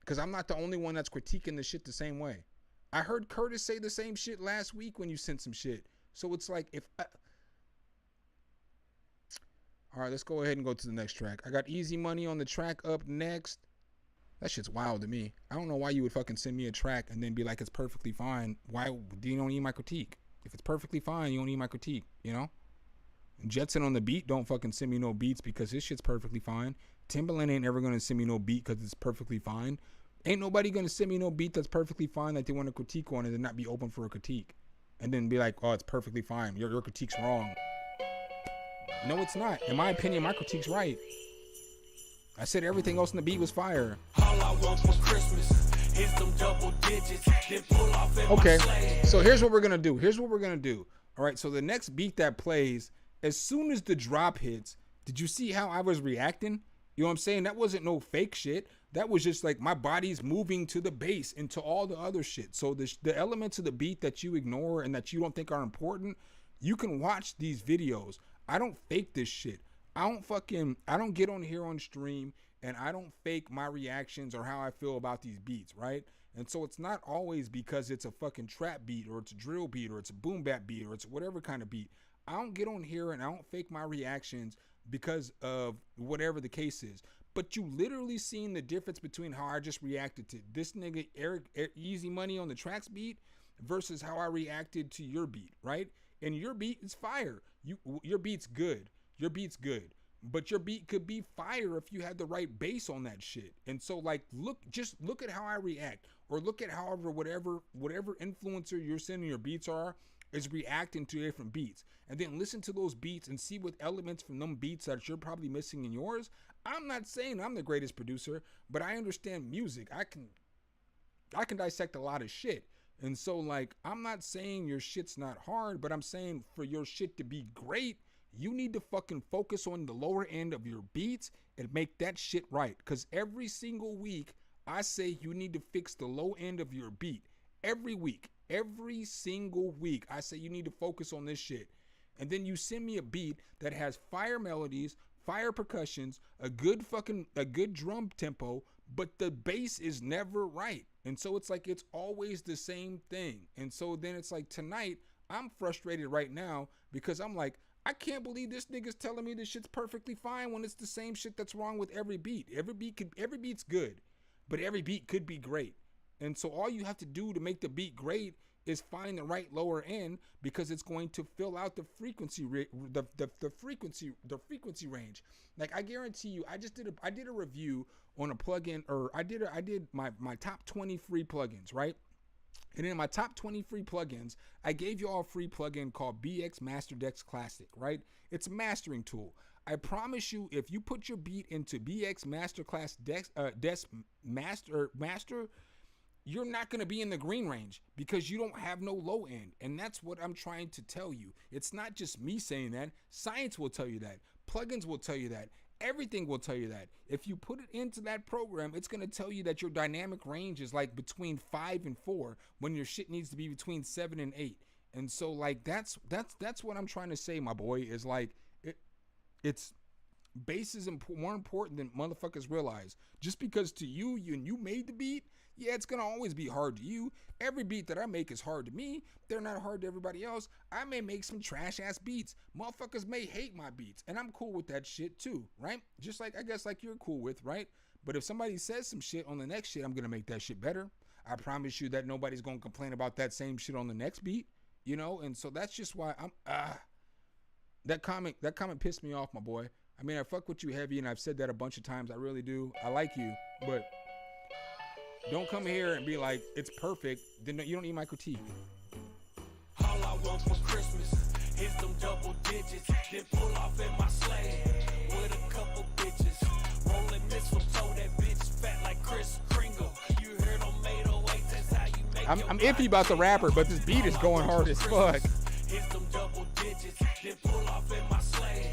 Because I'm not the only one that's critiquing the shit the same way. I heard Curtis say the same shit last week when you sent some shit. So it's like, all right, let's go ahead and go to the next track. I got Easy Money on the track up next. That shit's wild to me. I don't know why you would fucking send me a track and then be like, it's perfectly fine. Why do you don't need my critique? If it's perfectly fine, you don't need my critique, you know? Jetson on the beat, don't fucking send me no beats because his shit's perfectly fine. Timbaland ain't ever gonna send me no beat because it's perfectly fine. Ain't nobody gonna send me no beat that's perfectly fine that they want to critique on it and not be open for a critique. And then be like, oh, it's perfectly fine. Your critique's wrong. No, it's not. In my opinion, my critique's right. I said everything else in the beat was fire. All I want for Christmas is them double digits, then pull off okay, so here's what we're gonna do. All right, so the next beat that plays, as soon as the drop hits, did you see how I was reacting? You know what I'm saying? That wasn't no fake shit. That was just like my body's moving to the bass and to all the other shit. So the elements of the beat that you ignore and that you don't think are important, you can watch these videos. I don't fake this shit. I don't get on here on stream and I don't fake my reactions or how I feel about these beats, right? And so it's not always because it's a fucking trap beat or it's a drill beat or it's a boom bap beat or it's whatever kind of beat. I don't get on here and I don't fake my reactions because of whatever the case is. But you literally seen the difference between how I just reacted to this nigga Eric Easy Money on the tracks beat versus how I reacted to your beat, right? And your beat is fire. Your beat's good. Your beat's good. But your beat could be fire if you had the right bass on that shit. And so like just look at how I react, or look at however whatever influencer you're sending your beats are is reacting to different beats. And then listen to those beats and see what elements from them beats that you're probably missing in yours. I'm not saying I'm the greatest producer, but I understand music. I can dissect a lot of shit. And so like, I'm not saying your shit's not hard, but I'm saying for your shit to be great, you need to fucking focus on the lower end of your beats and make that shit right. Because every single week, I say you need to fix the low end of your beat. Every week, every single week, I say you need to focus on this shit. And then you send me a beat that has fire melodies, fire percussions, a good drum tempo, but the bass is never right. And so it's like, it's always the same thing. And so then it's like tonight, I'm frustrated right now because I'm like, I can't believe this nigga's telling me this shit's perfectly fine when it's the same shit that's wrong with every beat. Every beat's good, but every beat could be great. And so all you have to do to make the beat great is find the right lower end, because it's going to fill out the frequency frequency range. Like I guarantee you, I did a review on a plugin, or I did my top 20 free plugins, right? And in my top 20 free plugins, I gave you all a free plugin called BX Master Dex Classic, right? It's a mastering tool. I promise you, if you put your beat into BX Masterclass Dex Master, you're not going to be in the green range because you don't have no low end. And that's what I'm trying to tell you. It's not just me saying that. Science will tell you that. Plugins will tell you that. Everything will tell you that. If you put it into that program, it's going to tell you that your dynamic range is like between 5 and 4 when your shit needs to be between 7 and 8. And so like that's what I'm trying to say, my boy, is like it's bass is more important than motherfuckers realize. Just because to you made the beat Yeah, it's going to always be hard to you. Every beat that I make is hard to me. They're not hard to everybody else. I may make some trash ass beats. Motherfuckers may hate my beats, and I'm cool with that shit too, right? Just like, I guess, like you're cool with, right? But if somebody says some shit on the next shit, I'm going to make that shit better. I promise you that nobody's going to complain about that same shit on the next beat, you know? And so that's just why I'm, that comment pissed me off, my boy. I mean, I fuck with you heavy, and I've said that a bunch of times. I really do. I like you, but don't come here and be like, it's perfect. Then you don't need my critique. All I want for Christmas is them double digits. Then pull off in my sleigh with a couple bitches. Rolling mistletoe, that bitch fat like Kris Kringle. You heard on made away, that's how you make I'm iffy about the rapper, but this beat is going hard as fuck. Is them double digits. Then pull off in my sleigh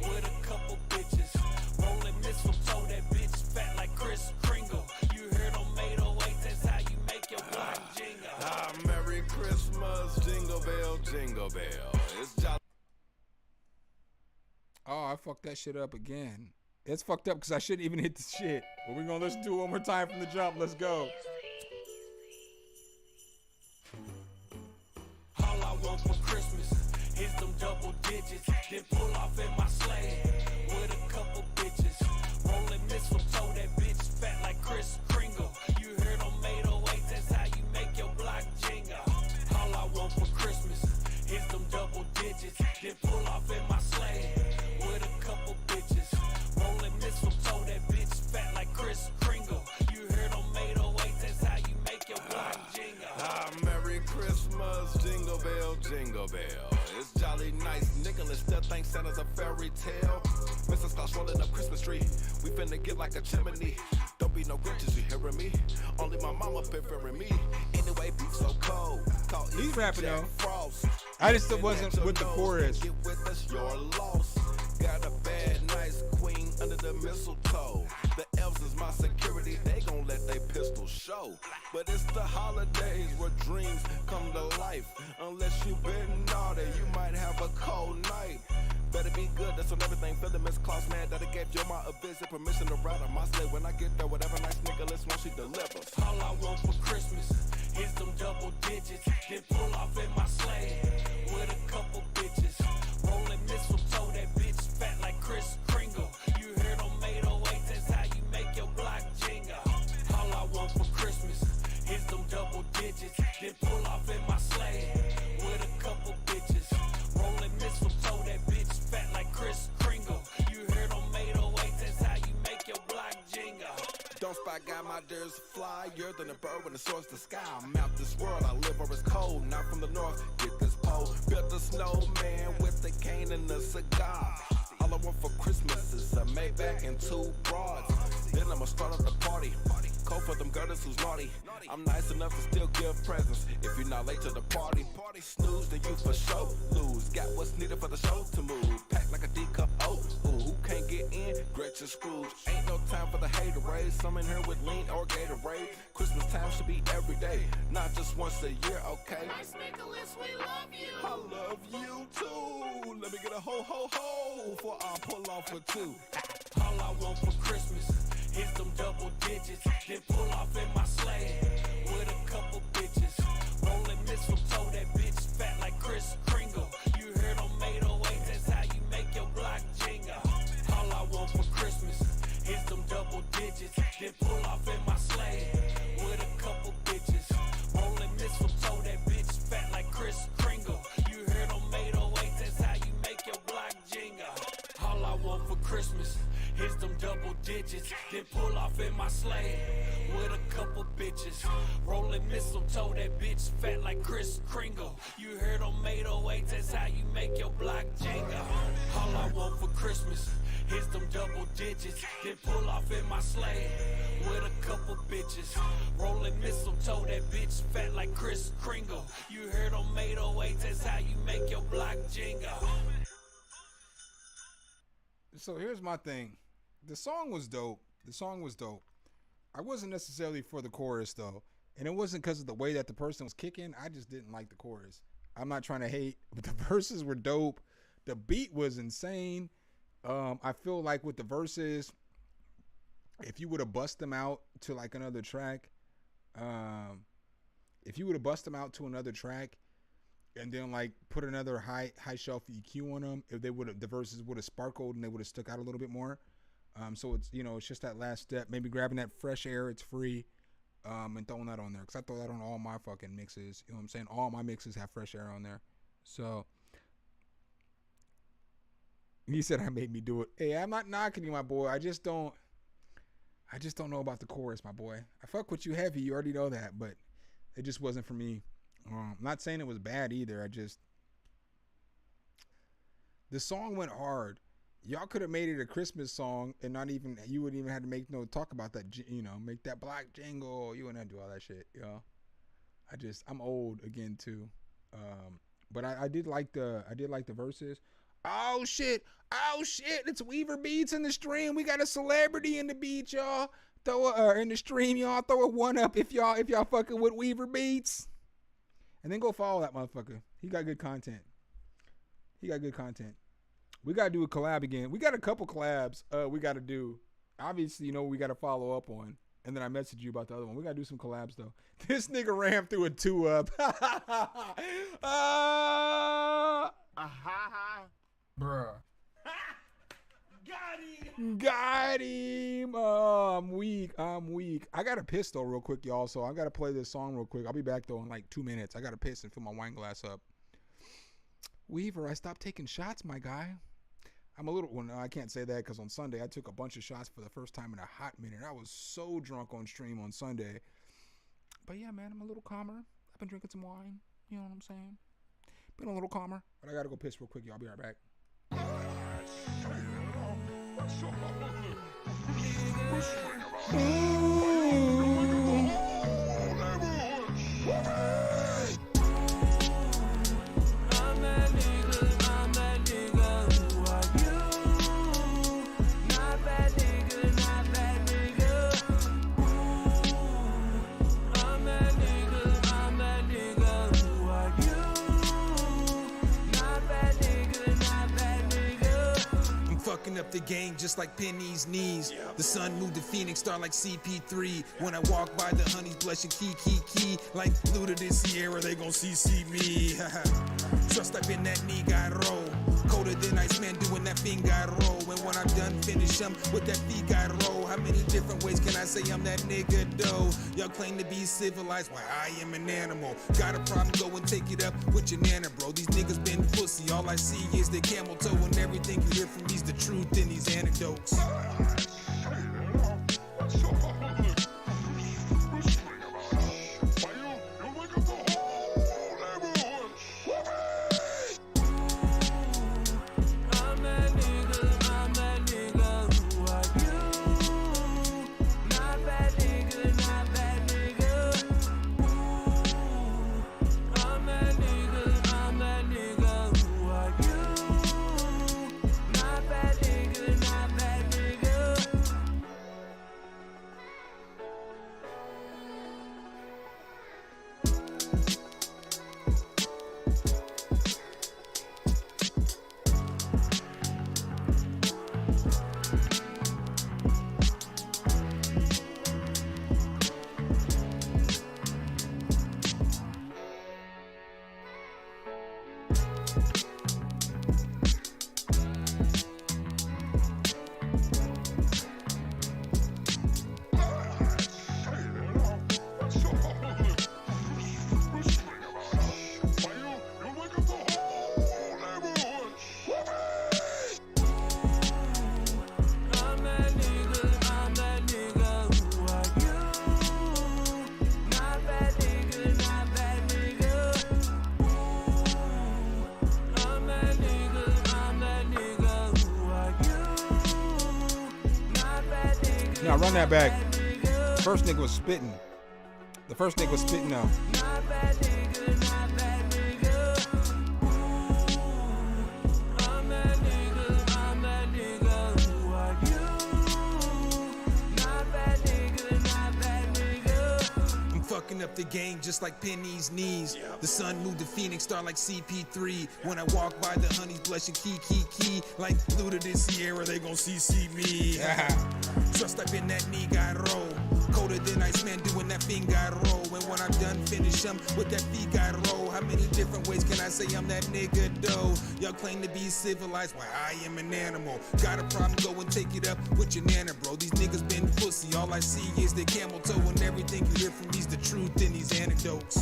with a couple bitches. Rolling mistletoe, that bitch fat like Kris Kringle. You heard on made away, that's how you make your block jingle. Merry Christmas, jingle bell, jingle bell. It's jolly. Oh, I fucked that shit up again. It's fucked up because I shouldn't even hit the shit. But we're going to listen to it one more time from the jump. Let's go. All I want for Christmas is them double digits. Then pull off in my sleigh with a couple bitches. Rolling mistletoe, that bitch fat like Kris Kringle. You heard on made away, that's how you make your block jingle. All I want for Christmas is them double digits. Then pull off in my sleigh with a couple bitches. Rolling mistletoe, that bitch fat like Kris Kringle. You heard on made away, that's how you make your block jingle. Merry Christmas, jingle bell, jingle bell. It's jolly nice. Nicholas still thinks Santa's a fairy tale. Mr. Claus rolling up Christmas tree. We finna get like a chimney. Don't be no Grinches, you hearing me? Only my mama favoring me. Anyway, beef so cold. He's rapping though. Frost. I just wasn't with the chorus. Get with us, you're lost. Got a bad, nice queen under the mistletoe. The elves is my security, they gon' let they pistol show. But it's the holidays where dreams come to life. Unless you been naughty, you might have a cold night. Better be good, that's on everything. Feeling Miss Claus, man, that I gave your ma a visit. Permission to ride on my sled. When I get there, whatever nice Nicholas wants, she delivers. All I want for Christmas is them double digits. Then pull off in my sleigh with a couple bitches. Rolling mistletoe, that bitch fat like Kris Kringle. You heard on made away, that's how you make your block jingle. All I want for Christmas is them double digits. Then pull off in my sleigh with a couple bitches. Rolling mistletoe, that bitch fat like Kris Kringle. You heard on made away, that's how you make your block jingle. Don't spy, got my dares flyer than a bird when it soars the sky. I'm out this world, I live where it's cold. Not from the north, get this pole. Built a snowman with a cane and a cigar. All I want for Christmas is a Maybach and 2 broads. Then I'ma start up the party. Cold for them girders who's naughty. I'm nice enough to still give presents. If you're not late to the party, snooze, then you for sure lose. Got what's needed for the show to move. Packed like a D-cup, oh, ooh, who can't get in? Gretchen Scrooge. Ain't no time for the haterade. Some in here with lean or Gatorade. Christmas time should be every day, not just once a year, okay? Nice Nicholas, we love you. I love you too. Let me get a ho ho ho before I pull off for 2. All I want for Christmas is them double digits. Then pull off in my sleigh with a couple bitches. Rolling mistletoe, that bitch fat like Kris Kringle. You heard on made away, that's how you make your block jingle. All I want for Christmas is them double digits. Then pull off in my sleigh with a couple bitches. Rolling mistletoe, that bitch fat like Kris Kringle. You heard on made away, that's how you make your block jingle. All I want for Christmas is them double digits. Then pull off in my sleigh with a couple bitches. Rolling mistletoe, that bitch fat like Kris Kringle. You heard on made away, that's how you make your block jingle. All I want for Christmas is them double digits. Then pull off in my sleigh with a couple bitches. Rolling mistletoe, that bitch fat like Kris Kringle. You heard on made away, that's how you make your block jingle. So here's my thing. The song was dope. I wasn't necessarily for the chorus though. And it wasn't because of the way that the person was kicking. I just didn't like the chorus. I'm not trying to hate, but the verses were dope. The beat was insane. I feel like with the verses, if you would have bust them out to like another track, If you would have bust them out to another track and then like put another high shelf EQ on them, if they would have, the verses would have sparkled and they would have stuck out a little bit more. So it's, you know, it's just that last step, maybe grabbing that fresh air, it's free, and throwing that on there, because I throw that on all my fucking mixes. You know what I'm saying? All my mixes have fresh air on there. So he said I made me do it. Hey, I'm not knocking you, my boy. I just don't know about the chorus, my boy. I fuck with you heavy, you already know that, but it just wasn't for me. I'm not saying it was bad either. The song went hard. Y'all could have made it a Christmas song and not even, you wouldn't even have to make no talk about that, you know, make that black jingle. You wouldn't have to do all that shit, you know. I'm old again too. But I did like the verses. Oh shit, it's Weaver Beats in the stream. We got a celebrity in the beat, y'all. In the stream, y'all. Throw a one up if y'all fucking with Weaver Beats. And then go follow that motherfucker. He got good content. We gotta do a collab again. We got a couple collabs we gotta do. Obviously, you know, we gotta follow up on. And then I messaged you about the other one. We gotta do some collabs though. This nigga ran through a 2-up. Bruh. Got him. Oh, I'm weak. I got to piss though real quick, y'all. So I got to play this song real quick. I'll be back though in like 2 minutes. I got to piss and fill my wine glass up. Weaver, I stopped taking shots, my guy. I'm a little, well, no, I can't say that because on Sunday I took a bunch of shots for the first time in a hot minute. I was so drunk on stream on Sunday. But yeah, man, I'm a little calmer. I've been drinking some wine. You know what I'm saying? Been a little calmer. But I got to go piss real quick, y'all. I'll be right back. Up the game just like Penny's knees. The sun moved to Phoenix star like CP3. When I walk by the honeys blushing key like Luda this Sierra, they gon' see me. Trust I've been that Nigaro, colder than Iceman doing that Fingaro. And when I'm done, finish them with that Figaro. How many different ways can I say I'm that nigga though? Y'all claim to be civilized, why I am an animal. Got a problem, go and take it up with your nana, bro. These niggas been pussy, all I see is the camel toe. And everything you hear from me's the truth in these anecdotes. Now run that back. First nigga was spitting. The first nigga was spitting now. Up the game just like Penny's knees. The sun moved to Phoenix star like CP3. When I walk by the honeys blushing key like Luda this Sierra, they gon' see me. Trust I've been that Nigaro, colder than Iceman doing that Fingaro. when I'm done, finish them with that Figaro. How many different ways can I say I'm that nigga though? Y'all claim to be civilized, why I am an animal. Got a problem, go and take it up with your nana, bro. These niggas been pussy, all I see is the camel toe, and everything you hear from me's the truth in these anecdotes.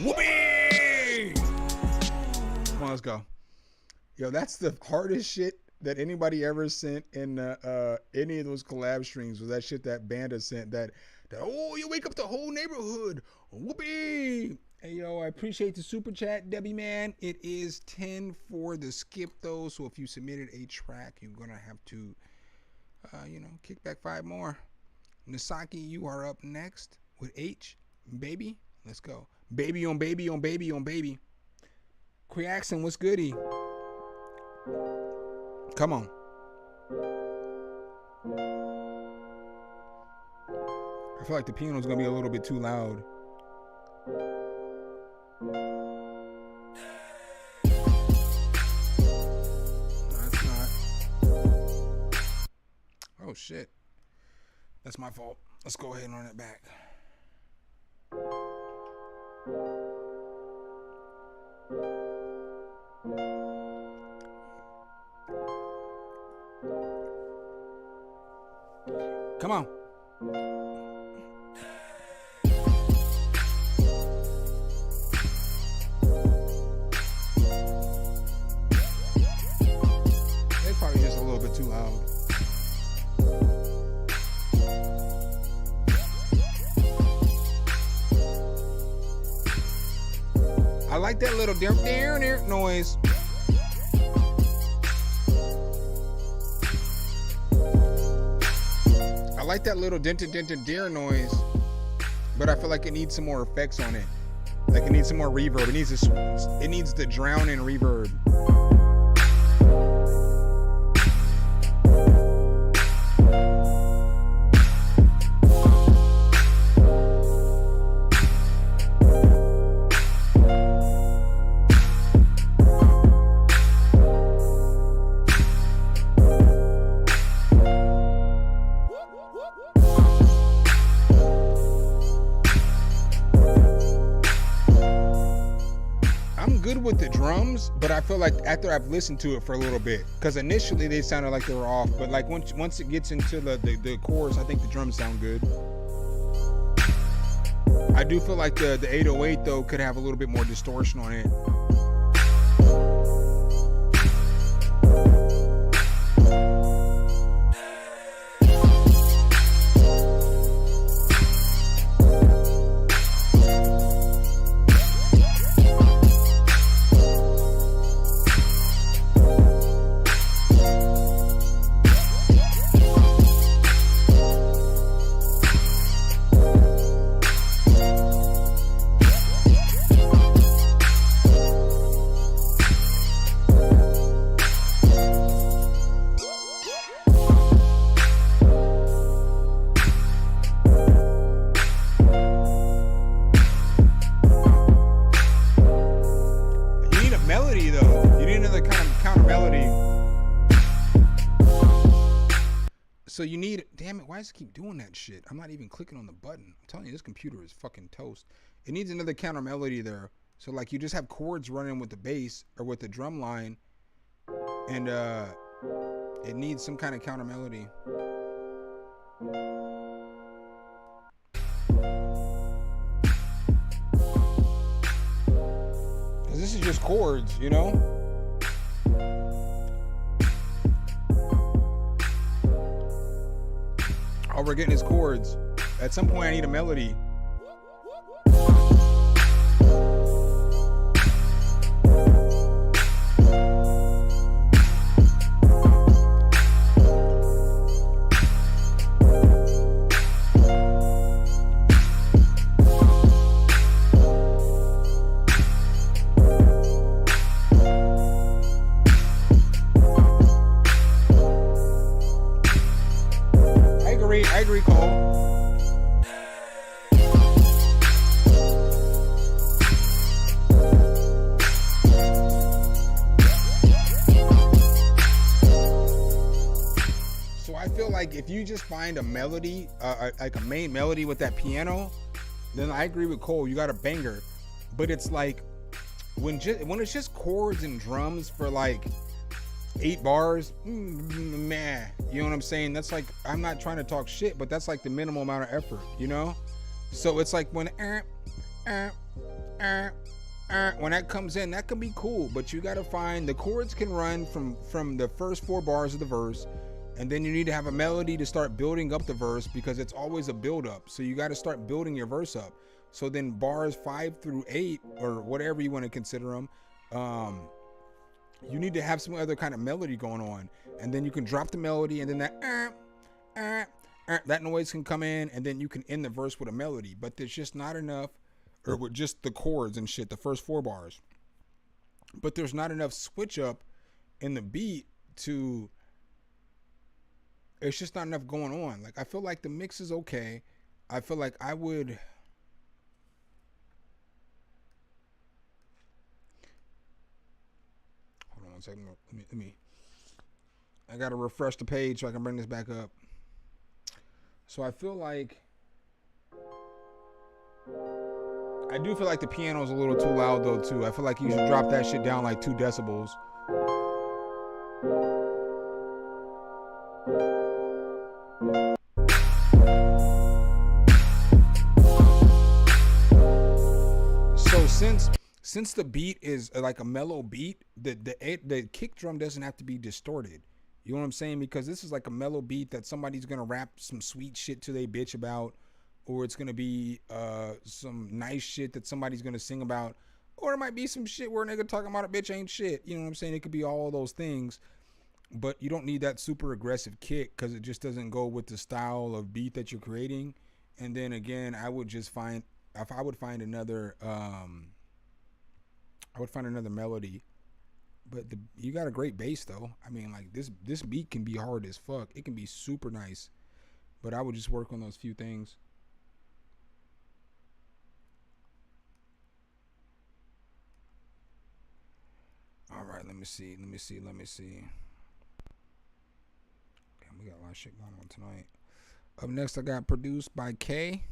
Whoopee! Come on, let's go. Yo, that's the hardest shit that anybody ever sent in any of those collab streams. Was that shit that Banda sent? That oh, you wake up the whole neighborhood. Whoopee! Hey, yo, I appreciate the super chat, Debbie, man. It is 10 for the skip, though. So if you submitted a track, you're going to have to, kick back 5 more. Nasaki, you are up next with H. Baby, let's go. Baby on baby on baby on baby. Creaxon, what's goody? Come on. I feel like the piano's going to be a little bit too loud. Oh shit, that's my fault. Let's go ahead and run it back. Come on. They're probably just a little bit too loud. I like that little there noise. I like that little dented deer noise, but I feel like it needs some more effects on it. Like it needs some more reverb. It needs the drowning reverb. With the drums, but I feel like after I've listened to it for a little bit, because initially they sounded like they were off, but like once it gets into the chorus, I think the drums sound good. I do feel like the 808 though could have a little bit more distortion on it. So you need, damn it, why does it keep doing that shit? I'm not even clicking on the button. I'm telling you, this computer is fucking toast. It needs another counter melody there. So like you just have chords running with the bass or with the drum line, and it needs some kind of counter melody. Cause this is just chords, you know? All we're getting is chords. At some point I need a melody. I agree, Cole. like if you just find a melody, like a main melody with that piano, then I agree with Cole. You got a banger. But it's like when it's just chords and drums for like 8 bars, man, you know what I'm saying? That's like, I'm not trying to talk shit, but that's like the minimal amount of effort, you know? So it's like when that comes in, that can be cool, but you got to find the chords can run from the first 4 bars of the verse, and then you need to have a melody to start building up the verse, because it's always a build up. So you got to start building your verse up. So then bars 5 through 8 or whatever you want to consider them, you need to have some other kind of melody going on, and then you can drop the melody, and then that noise can come in, and then you can end the verse with a melody. But there's just not enough, or with just the chords and shit, the first 4 bars. But there's not enough switch up in the beat to, it's just not enough going on. Like, I feel like the mix is okay. I feel like I would, hold on one second. Let me, I gotta refresh the page so I can bring this back up. So I feel like, I do feel like the piano's a little too loud though too. I feel like you should drop that shit down like 2 decibels. So since the beat is like a mellow beat, the kick drum doesn't have to be distorted. You know what I'm saying? Because this is like a mellow beat that somebody's gonna rap some sweet shit to they bitch about, or it's gonna be some nice shit that somebody's gonna sing about, or it might be some shit where a nigga talking about a bitch ain't shit. You know what I'm saying? It could be all those things, but you don't need that super aggressive kick, because it just doesn't go with the style of beat that you're creating. And then again, I would just find, if I would find another melody. But you got a great bass though. I mean, like this beat can be hard as fuck. It can be super nice, but I would just work on those few things. All right, let me see. Damn, we got a lot of shit going on tonight. Up next, I got Produced by K.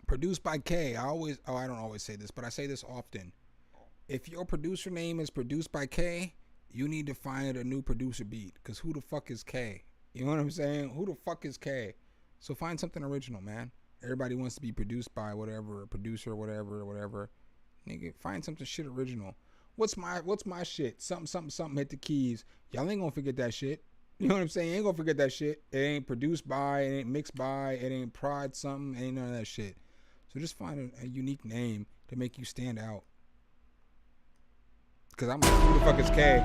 Produced by K. I don't always say this, but I say this often. If your producer name is Produced by K, you need to find a new producer beat, because who the fuck is K? You know what I'm saying? Who the fuck is K? So find something original, man. Everybody wants to be produced by whatever, a producer, whatever. Nigga, find something shit original. What's my shit? Something hit the keys. Y'all ain't gonna forget that shit. You know what I'm saying? You ain't gonna forget that shit. It ain't produced by, it ain't mixed by, it ain't prod something, it ain't none of that shit. So just find a unique name to make you stand out. Because I'm like, who the fuck is K?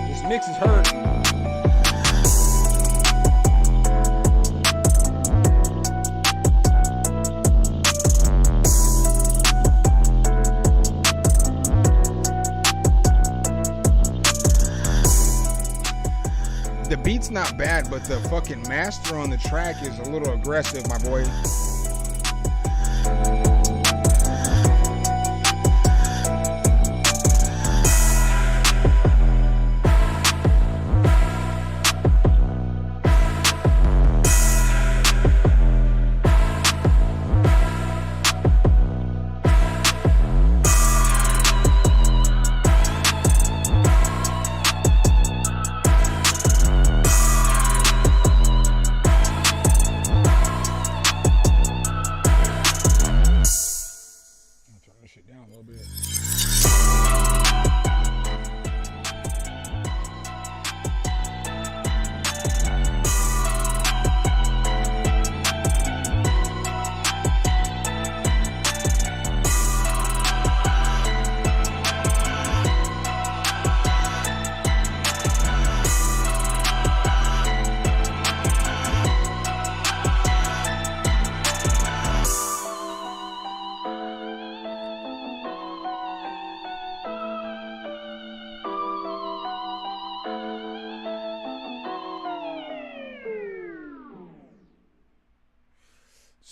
This mix is hurting. The beat's not bad, but the fucking master on the track is a little aggressive, my boy.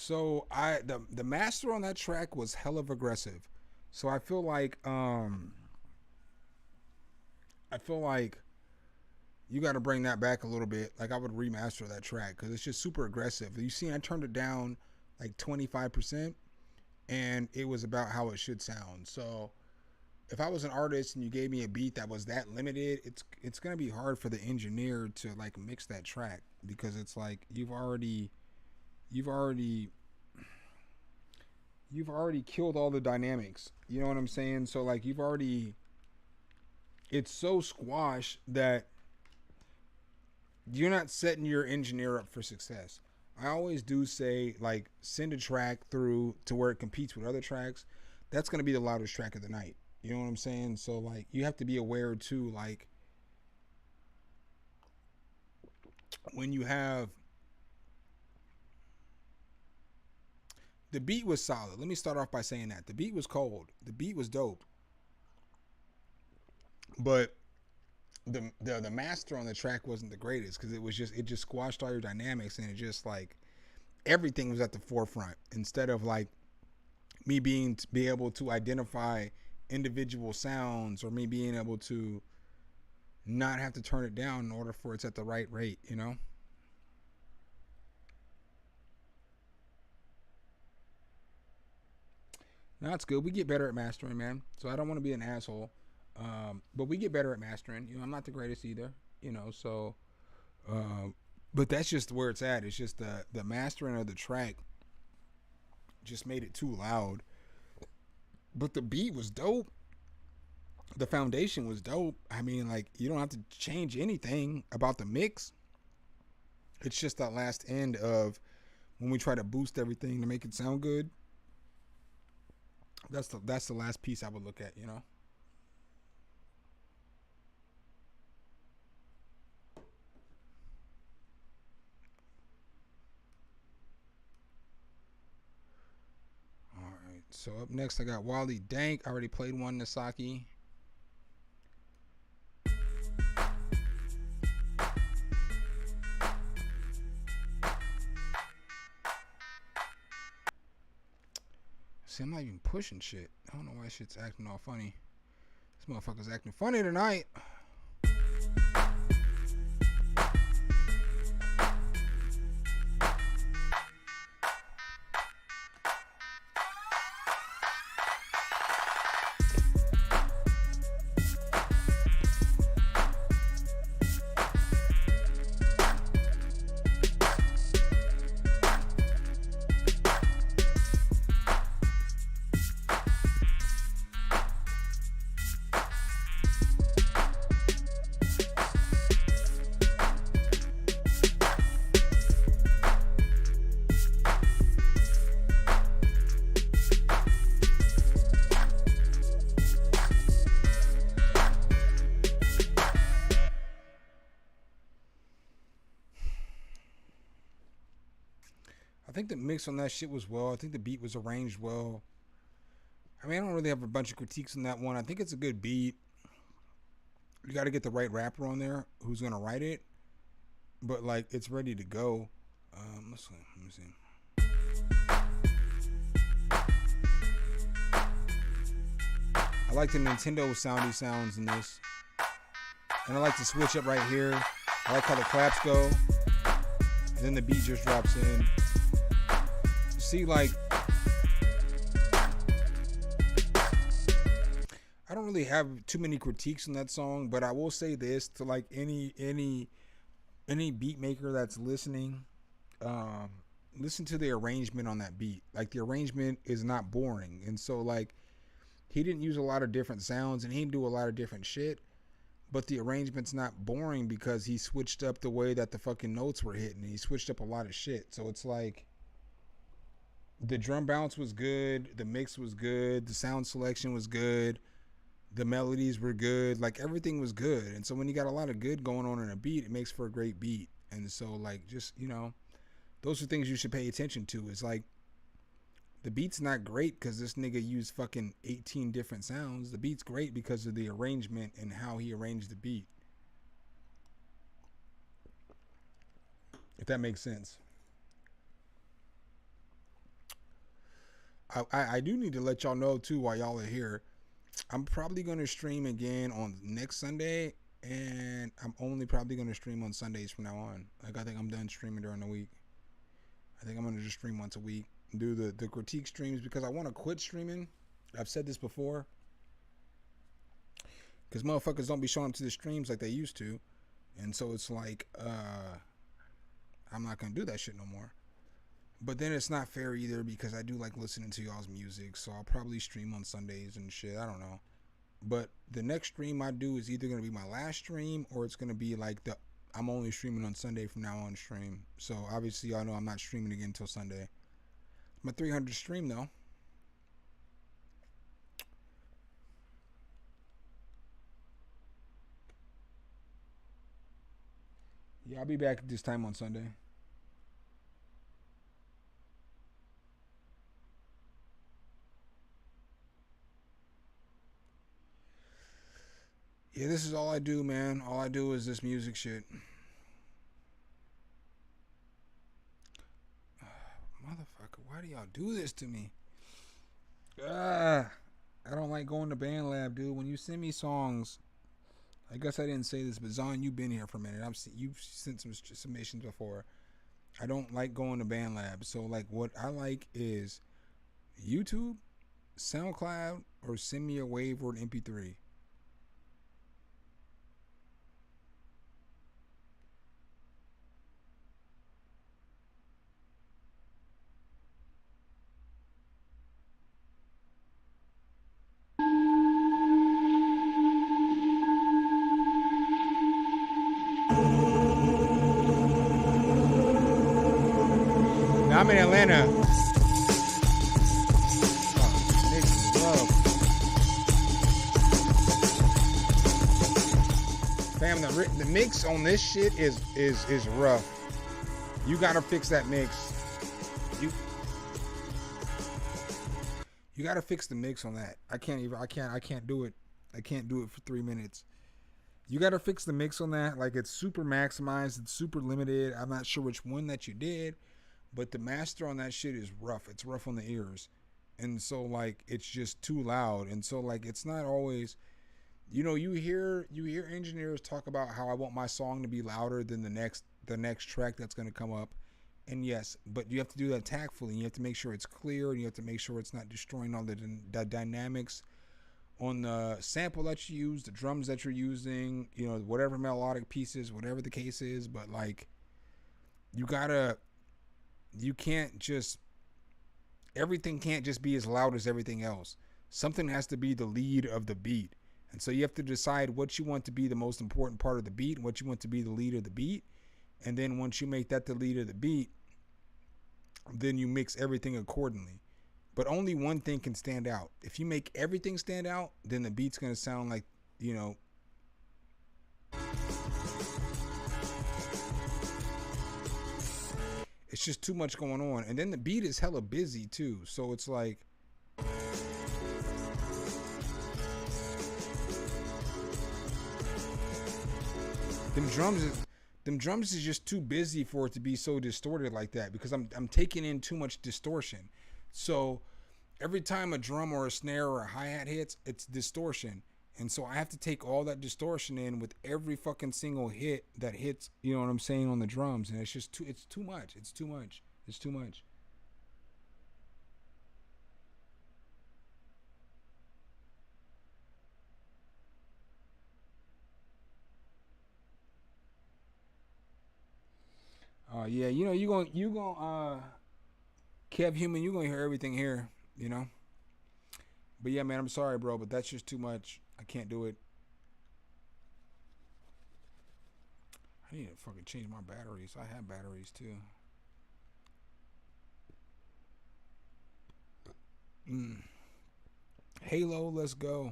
So the master on that track was hell of aggressive. So I feel like you got to bring that back a little bit. Like I would remaster that track because it's just super aggressive. You see, I turned it down like 25%, and it was about how it should sound. So if I was an artist and you gave me a beat that was that limited, it's gonna be hard for the engineer to like mix that track because it's like you've already killed all the dynamics. You know what I'm saying? So like it's so squashed that you're not setting your engineer up for success. I always do say like send a track through to where it competes with other tracks. That's gonna be the loudest track of the night. You know what I'm saying? So like you have to be aware too, like when you have the beat was solid. Let me start off by saying that. The beat was cold. The beat was dope. But the master on the track wasn't the greatest because it just squashed all your dynamics and it just like everything was at the forefront instead of like me be able to identify individual sounds or me being able to not have to turn it down in order for it's at the right rate, you know? No, it's good. We get better at mastering, man. So I don't want to be an asshole. But we get better at mastering. You know, I'm not the greatest either, you know, so but that's just where it's at. It's just the mastering of the track just made it too loud. But the beat was dope. The foundation was dope. I mean, like, you don't have to change anything about the mix. It's just that last end of when we try to boost everything to make it sound good. That's the last piece I would look at, you know. All right. So up next I got Wally Dank. I already played one, Nasaki. See, I'm not even pushing shit. I don't know why shit's acting all funny. This motherfucker's acting funny tonight. I think the mix on that shit was well. I think the beat was arranged well. I mean, I don't really have a bunch of critiques on that one. I think it's a good beat. You got to get the right rapper on there who's going to write it. But, like, it's ready to go. Let me see. I like the Nintendo soundy sounds in this. And I like the switch up right here. I like how the claps go. And then the beat just drops in. See, like, I don't really have too many critiques on that song, but I will say this to like any beat maker that's listening, listen to the arrangement on that beat. Like, the arrangement is not boring, and so like he didn't use a lot of different sounds and he didn't do a lot of different shit, but the arrangement's not boring because he switched up the way that the fucking notes were hitting. He switched up a lot of shit, so it's like the drum bounce was good, the mix was good, the sound selection was good, the melodies were good, like everything was good. And so when you got a lot of good going on in a beat, it makes for a great beat. And so like, just, you know, those are things you should pay attention to. It's like the beat's not great because this nigga used fucking 18 different sounds. The beat's great because of the arrangement and how he arranged the beat, if that makes sense. I do need to let y'all know too while y'all are here. I'm probably gonna stream again on next Sunday, and I'm only probably gonna stream on Sundays from now on. Like I think I'm done streaming during the week. I think I'm gonna just stream once a week, do the critique streams because I want to quit streaming. I've said this before, because motherfuckers don't be showing up to the streams like they used to, and so it's like I'm not gonna do that shit no more. But then it's not fair either because I do like listening to y'all's music, so I'll probably stream on Sundays and shit. I don't know. But the next stream I do is either going to be my last stream or it's going to be like I'm only streaming on Sunday from now on stream. So obviously y'all know I'm not streaming again until Sunday. It's my 300th stream though. Yeah, I'll be back this time on Sunday. Yeah, this is all I do, man. All I do is this music shit. Motherfucker, why do y'all do this to me? I don't like going to band lab, dude. When you send me songs, I guess I didn't say this, but Zon, you've been here for a minute. You've sent some submissions before. I don't like going to band lab. So like, what I like is YouTube, SoundCloud, or send me a wave or an MP3. Now I'm in Atlanta. Fam, the mix on this shit is rough. You gotta fix that mix. You gotta fix the mix on that. I can't do it. I can't do it for 3 minutes. You gotta fix the mix on that. Like it's super maximized. It's super limited. I'm not sure which one that you did, but the master on that shit is rough. It's rough on the ears. And so like it's just too loud. And so like it's not always, you know, you hear engineers talk about how I want my song to be louder than the next track that's going to come up. And yes, but you have to do that tactfully. You have to make sure it's clear, and you have to make sure it's not destroying all the dynamics on the sample that you use, the drums that you're using, you know, whatever melodic pieces, whatever the case is. But like, everything can't just be as loud as everything else. Something has to be the lead of the beat. And so you have to decide what you want to be the most important part of the beat and what you want to be the lead of the beat. And then once you make that the lead of the beat, then you mix everything accordingly. But only one thing can stand out. If you make everything stand out, then the beat's going to sound like, you know, it's just too much going on. And then the beat is hella busy too. So it's like, them drums is just too busy for it to be so distorted like that, because I'm taking in too much distortion. So every time a drum or a snare or a hi-hat hits, it's distortion. And so I have to take all that distortion in with every fucking single hit that hits, you know what I'm saying, on the drums. And it's just too much. It's too much. Yeah, you know, you going Kev Human, you gonna hear everything here, you know. But yeah, man, I'm sorry, bro, but that's just too much. I can't do it. I need to fucking change my batteries. I have batteries too. Halo, let's go.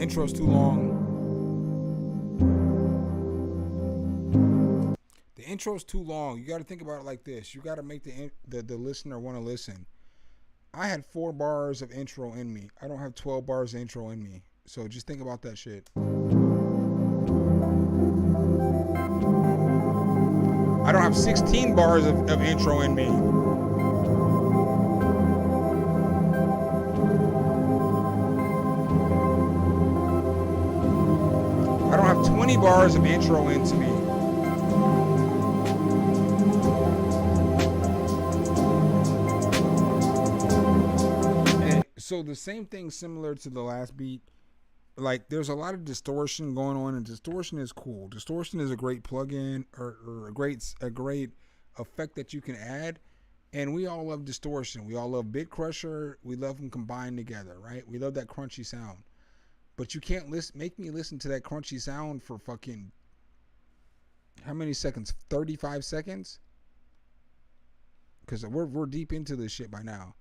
intro's too long. The intro's too long. You got to think about it like this. You got to make the listener want to listen. I had 4 bars of intro in me. I don't have 12 bars of intro in me. So just think about that shit. I don't have 16 bars of intro in me. I don't have 20 bars of intro into me. And so the same thing similar to the last beat. Like, there's a lot of distortion going on, and distortion is cool. Distortion is a great plugin or a great effect that you can add. And we all love distortion. We all love Bit Crusher. We love them combined together, right? We love that crunchy sound. But you can't make me listen to that crunchy sound for fucking how many seconds? 35 seconds? Because we're deep into this shit by now.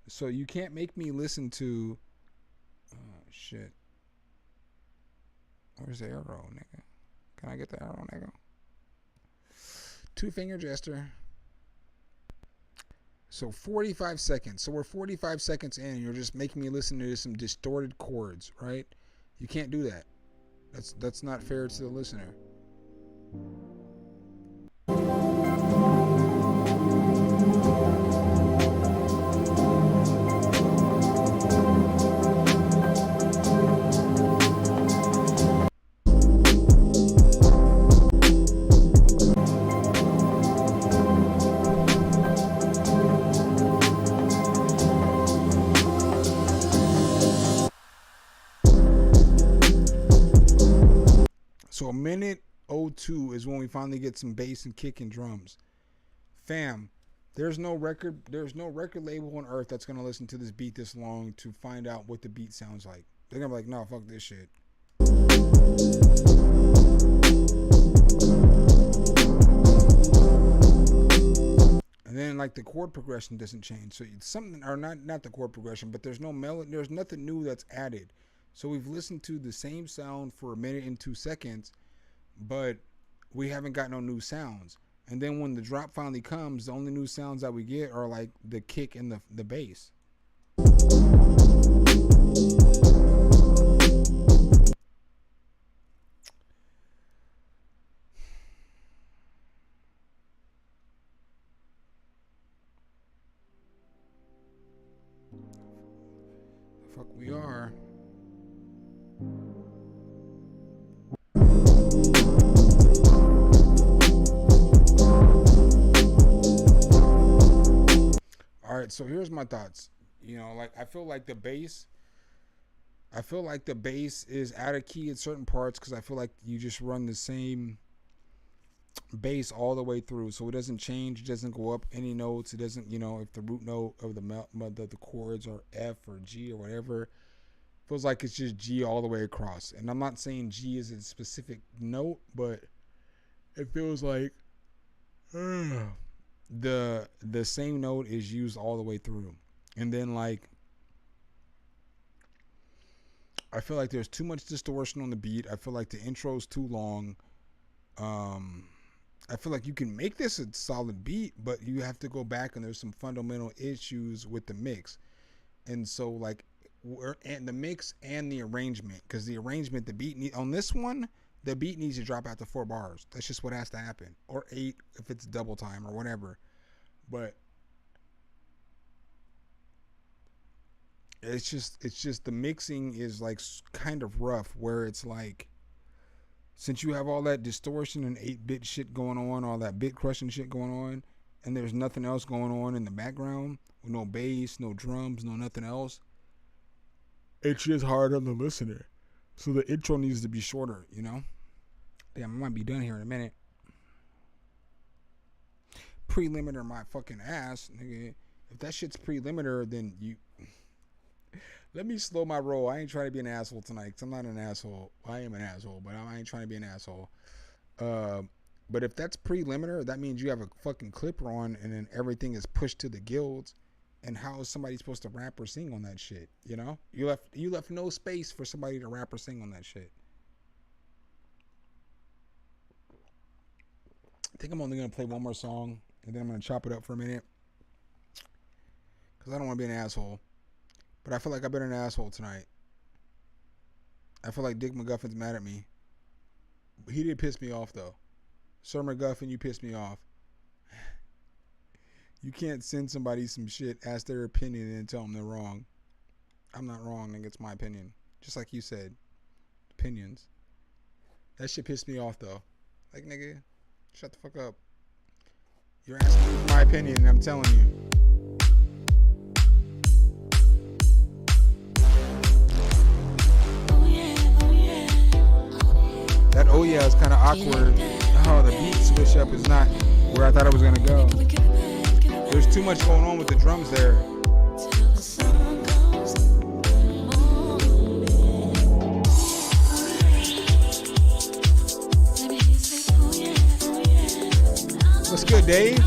So you can't make me listen to shit. Where's the arrow, nigga? Can I get the arrow, nigga? 2-finger gesture. So 45 seconds. So we're 45 seconds in, and you're just making me listen to some distorted chords, right? You can't do that. That's not fair to the listener. So 1:02 is when we finally get some bass and kick and drums. Fam, there's no record label on earth that's gonna listen to this beat this long to find out what the beat sounds like. They're gonna be like, no, fuck this shit. And then like the chord progression doesn't change. So it's something, or not the chord progression, but there's no melody, there's nothing new that's added. So we've listened to the same sound for 1 minute and 2 seconds, but we haven't got no new sounds. And then when the drop finally comes, the only new sounds that we get are like the kick and the bass. The fuck we are. All right, so here's my thoughts. You know, like I feel like the bass is out of key at certain parts because I feel like you just run the same bass all the way through, so it doesn't change, it doesn't go up any notes, it doesn't, you know, if the root note of the chords are F or G or whatever, feels like it's just G all the way across. And I'm not saying G is a specific note, but it feels like the same note is used all the way through. And then like I feel like there's too much distortion on the beat. I feel like the intro's too long. I feel like you can make this a solid beat, but you have to go back and there's some fundamental issues with the mix. And so like and the mix and the arrangement, because the arrangement, the beat on this one, the beat needs to drop out to 4 bars. That's just what has to happen, or 8 if it's double time or whatever. But it's just the mixing is like kind of rough, where it's like, since you have all that distortion and 8-bit shit going on, all that bit crushing shit going on, and there's nothing else going on in the background with no bass, no drums, no nothing else, it's just hard on the listener. So the intro needs to be shorter, you know? Damn, I might be done here in a minute. Pre-limiter my fucking ass, nigga. If that shit's pre-limiter, then you... Let me slow my roll. I ain't trying to be an asshole tonight, because I'm not an asshole. I am an asshole, but I ain't trying to be an asshole. But if that's pre-limiter, that means you have a fucking clipper on, and then everything is pushed to the guilds, And how is somebody supposed to rap or sing on that shit? You know, you left no space for somebody to rap or sing on that shit. I think I'm only gonna play one more song, and then I'm gonna chop it up for a minute, because I don't want to be an asshole. But I feel like I've been an asshole tonight. I feel like Dick McGuffin's mad at me. He did piss me off though. Sir McGuffin, you pissed me off. You can't send somebody some shit, ask their opinion, and then tell them they're wrong. I'm not wrong, and it's my opinion. Just like you said. Opinions. That shit pissed me off, though. Like, nigga, shut the fuck up. You're asking me for my opinion, and I'm telling you. That oh yeah is kind of awkward. Oh, the beat switch up is not where I thought it was going to go. There's too much going on with the drums there. What's good, Dave?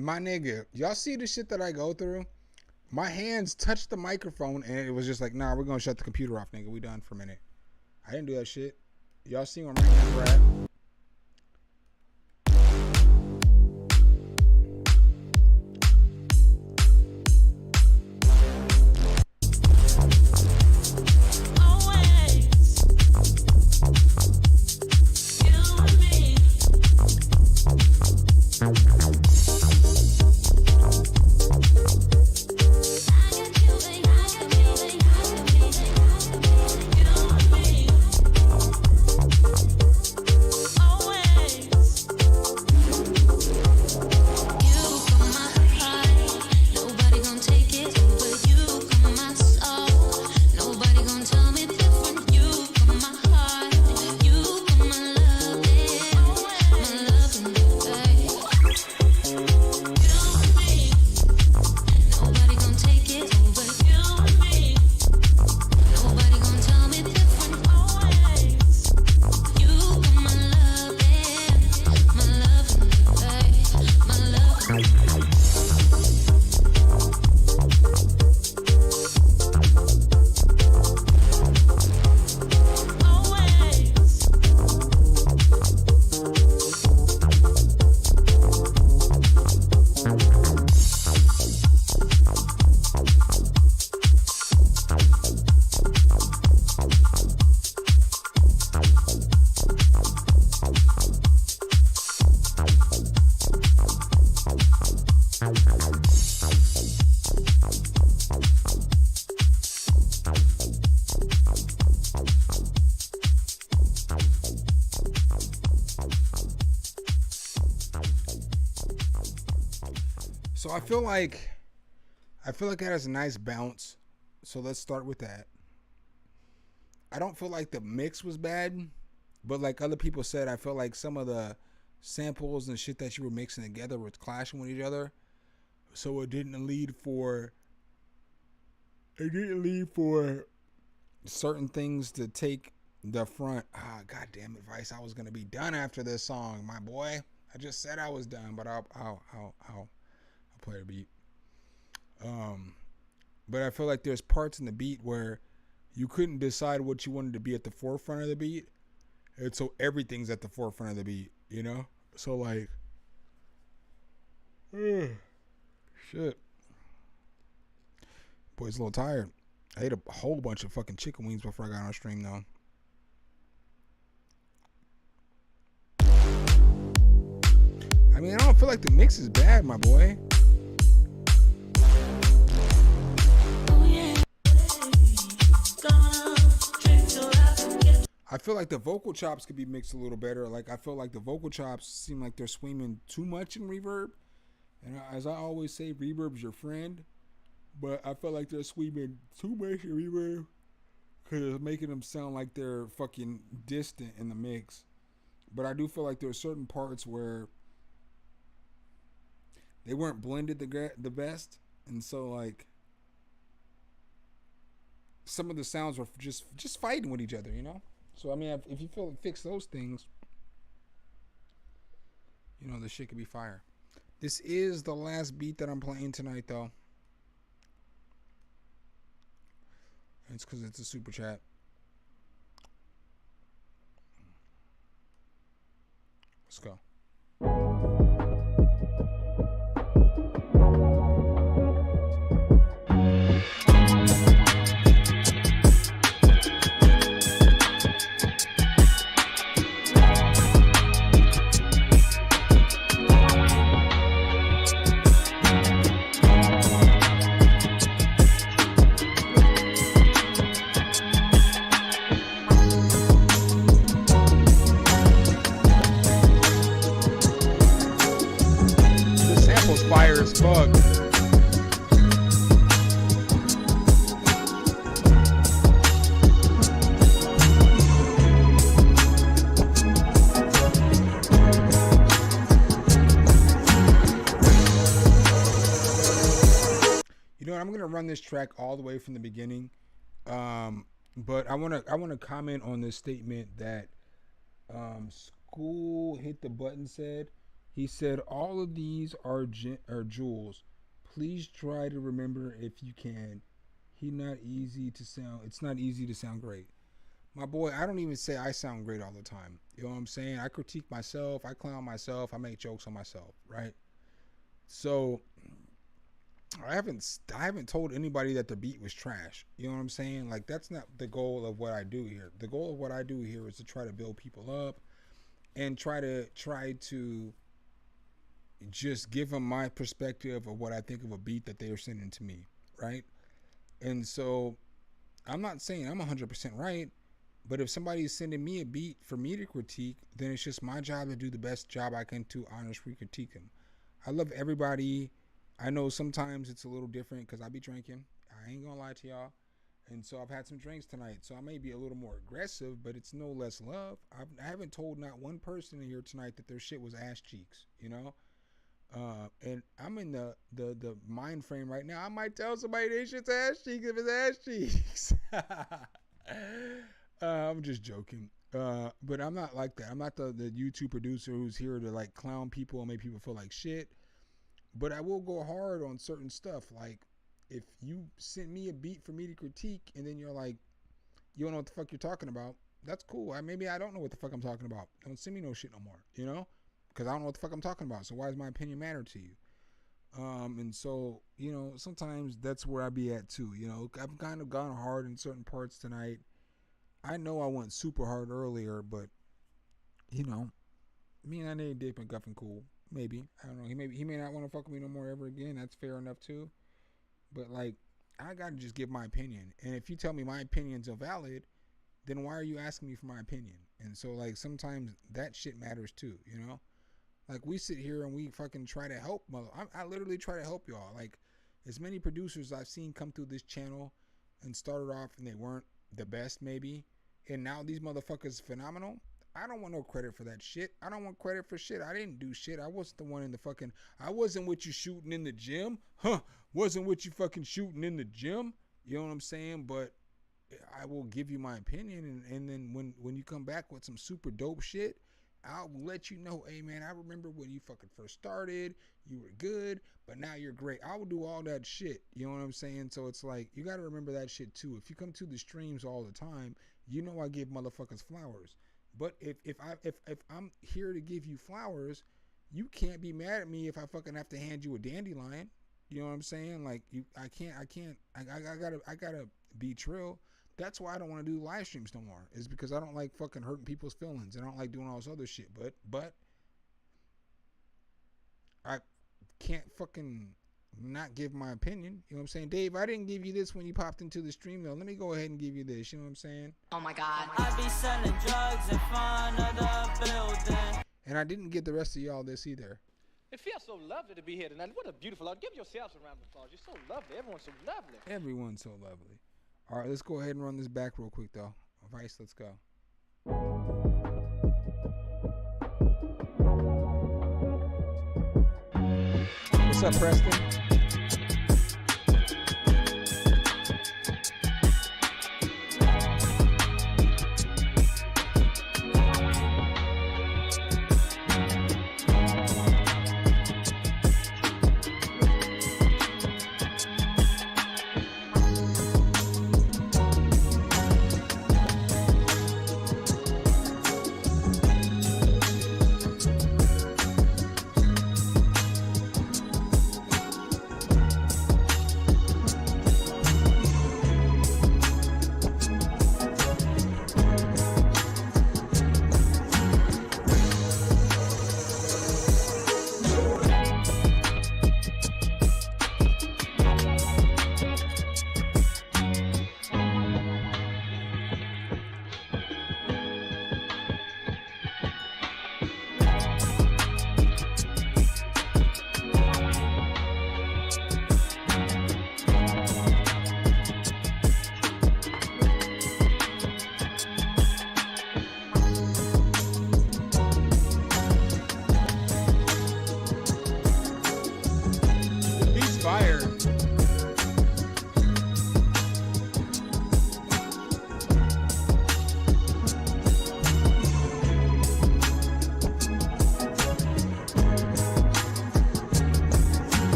My nigga, y'all see the shit that I go through? My hands touched the microphone and it was just like, nah, we're gonna shut the computer off, nigga. We done for a minute. I didn't do that shit. Y'all see where my hands were at? So I feel like it has a nice bounce. So let's start with that. I don't feel like the mix was bad, but like other people said, I feel like some of the samples and shit that you were mixing together were clashing with each other. So it didn't lead for certain things to take the front. Ah, goddamn it, Vice! I was gonna be done after this song, my boy. I just said I was done, but I'll play a beat. But I feel like there's parts in the beat where you couldn't decide what you wanted to be at the forefront of the beat, And so everything's at the forefront of the beat, you know? So like, shit. Boy's a little tired. I ate a whole bunch of fucking chicken wings before I got on stream though. I mean, I don't feel like the mix is bad, my boy. I feel like the vocal chops could be mixed a little better. Like, I feel like the vocal chops seem like they're swinging too much in reverb. And as I always say, reverb's your friend. But I feel like they're swinging too much in reverb because it's making them sound like they're fucking distant in the mix. But I do feel like there are certain parts where they weren't blended the best. And so, like, some of the sounds were just fighting with each other, you know? So, I mean, if you feel fix those things, you know, the shit could be fire. This is the last beat that I'm playing tonight, though. It's because it's a super chat. Let's go. Fire as fuck. You know what? I'm gonna run this track all the way from the beginning, but I wanna comment on this statement that School Hit the Button said. He said, all of these are jewels. Please try to remember if you can. It's not easy to sound great. My boy, I don't even say I sound great all the time. You know what I'm saying? I critique myself. I clown myself. I make jokes on myself, right? So I haven't told anybody that the beat was trash. You know what I'm saying? Like, that's not the goal of what I do here. The goal of what I do here is to try to build people up and try to just give them my perspective of what I think of a beat that they are sending to me, right? And so I'm not saying I'm 100% right, but if somebody's sending me a beat for me to critique, then it's just my job to do the best job I can to honestly critique them. I love everybody. I know sometimes it's a little different because I be drinking. I ain't gonna lie to y'all. And so I've had some drinks tonight. So I may be a little more aggressive, but it's no less love. I haven't told not one person in here tonight that their shit was ass cheeks, you know? And I'm in the mind frame right now. I might tell somebody they shit's ass cheeks if it's ass cheeks. I'm just joking. But I'm not like that. I'm not the YouTube producer who's here to like clown people and make people feel like shit. But I will go hard on certain stuff. Like, if you send me a beat for me to critique and then you're like, you don't know what the fuck you're talking about, that's cool. Maybe I don't know what the fuck I'm talking about. Don't send me no shit no more, you know? Because I don't know what the fuck I'm talking about. So why does my opinion matter to you? And so, you know, sometimes that's where I be at too. You know, I've kind of gone hard in certain parts tonight. I know I went super hard earlier, but, you know, me and that nigga Dave McGuffin cool. Maybe. I don't know. He may not want to fuck with me no more ever again. That's fair enough too. But, like, I got to just give my opinion. And if you tell me my opinion's invalid, then why are you asking me for my opinion? And so, like, sometimes that shit matters too, you know? Like, we sit here and we fucking try to help. I literally try to help y'all. Like, as many producers I've seen come through this channel and started off and they weren't the best maybe, and now these motherfuckers phenomenal. I don't want no credit for that shit. I don't want credit for shit. I didn't do shit. I wasn't the one in the fucking... I wasn't with you shooting in the gym. Wasn't with you fucking shooting in the gym. You know what I'm saying? But I will give you my opinion. And then when you come back with some super dope shit, I'll let you know, hey, man, I remember when you fucking first started. You were good, but now you're great. I will do all that shit. You know what I'm saying? So it's like, you got to remember that shit too. If you come to the streams all the time, you know I give motherfuckers flowers. But if I'm here to give you flowers, you can't be mad at me if I fucking have to hand you a dandelion. You know what I'm saying? Like I gotta be trill. That's why I don't want to do live streams no more. Is because I don't like fucking hurting people's feelings. And I don't like doing all this other shit. But I can't fucking not give my opinion. You know what I'm saying? Dave, I didn't give you this when you popped into the stream though. Let me go ahead and give you this. You know what I'm saying? Oh my God. I be selling drugs in front of the building. And I didn't get the rest of y'all this either. It feels so lovely to be here tonight. What a beautiful love. Give yourselves a round of applause. You're so lovely. Everyone's so lovely. Everyone's so lovely. All right, let's go ahead and run this back real quick though. Vice, let's go. What's up, Preston?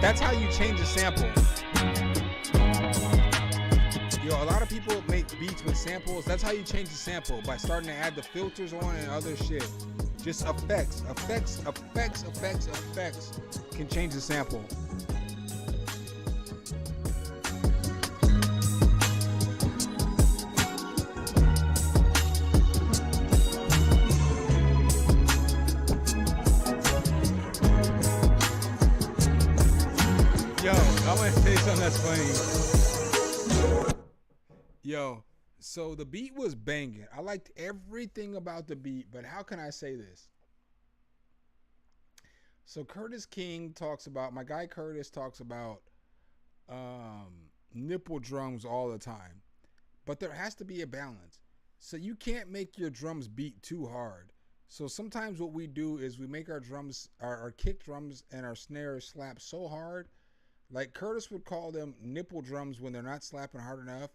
That's how you change a sample. Yo, a lot of people make beats with samples. That's how you change the sample, by starting to add the filters on and other shit. Just effects can change the sample. Yo, I'm gonna say something that's funny. Yo, so the beat was banging. I liked everything about the beat, but how can I say this? So Curtis King talks about, my guy Curtis talks about nipple drums all the time, but there has to be a balance. So you can't make your drums beat too hard. So sometimes what we do is we make our drums, our kick drums and our snares slap so hard. Like Curtis would call them nipple drums when they're not slapping hard enough.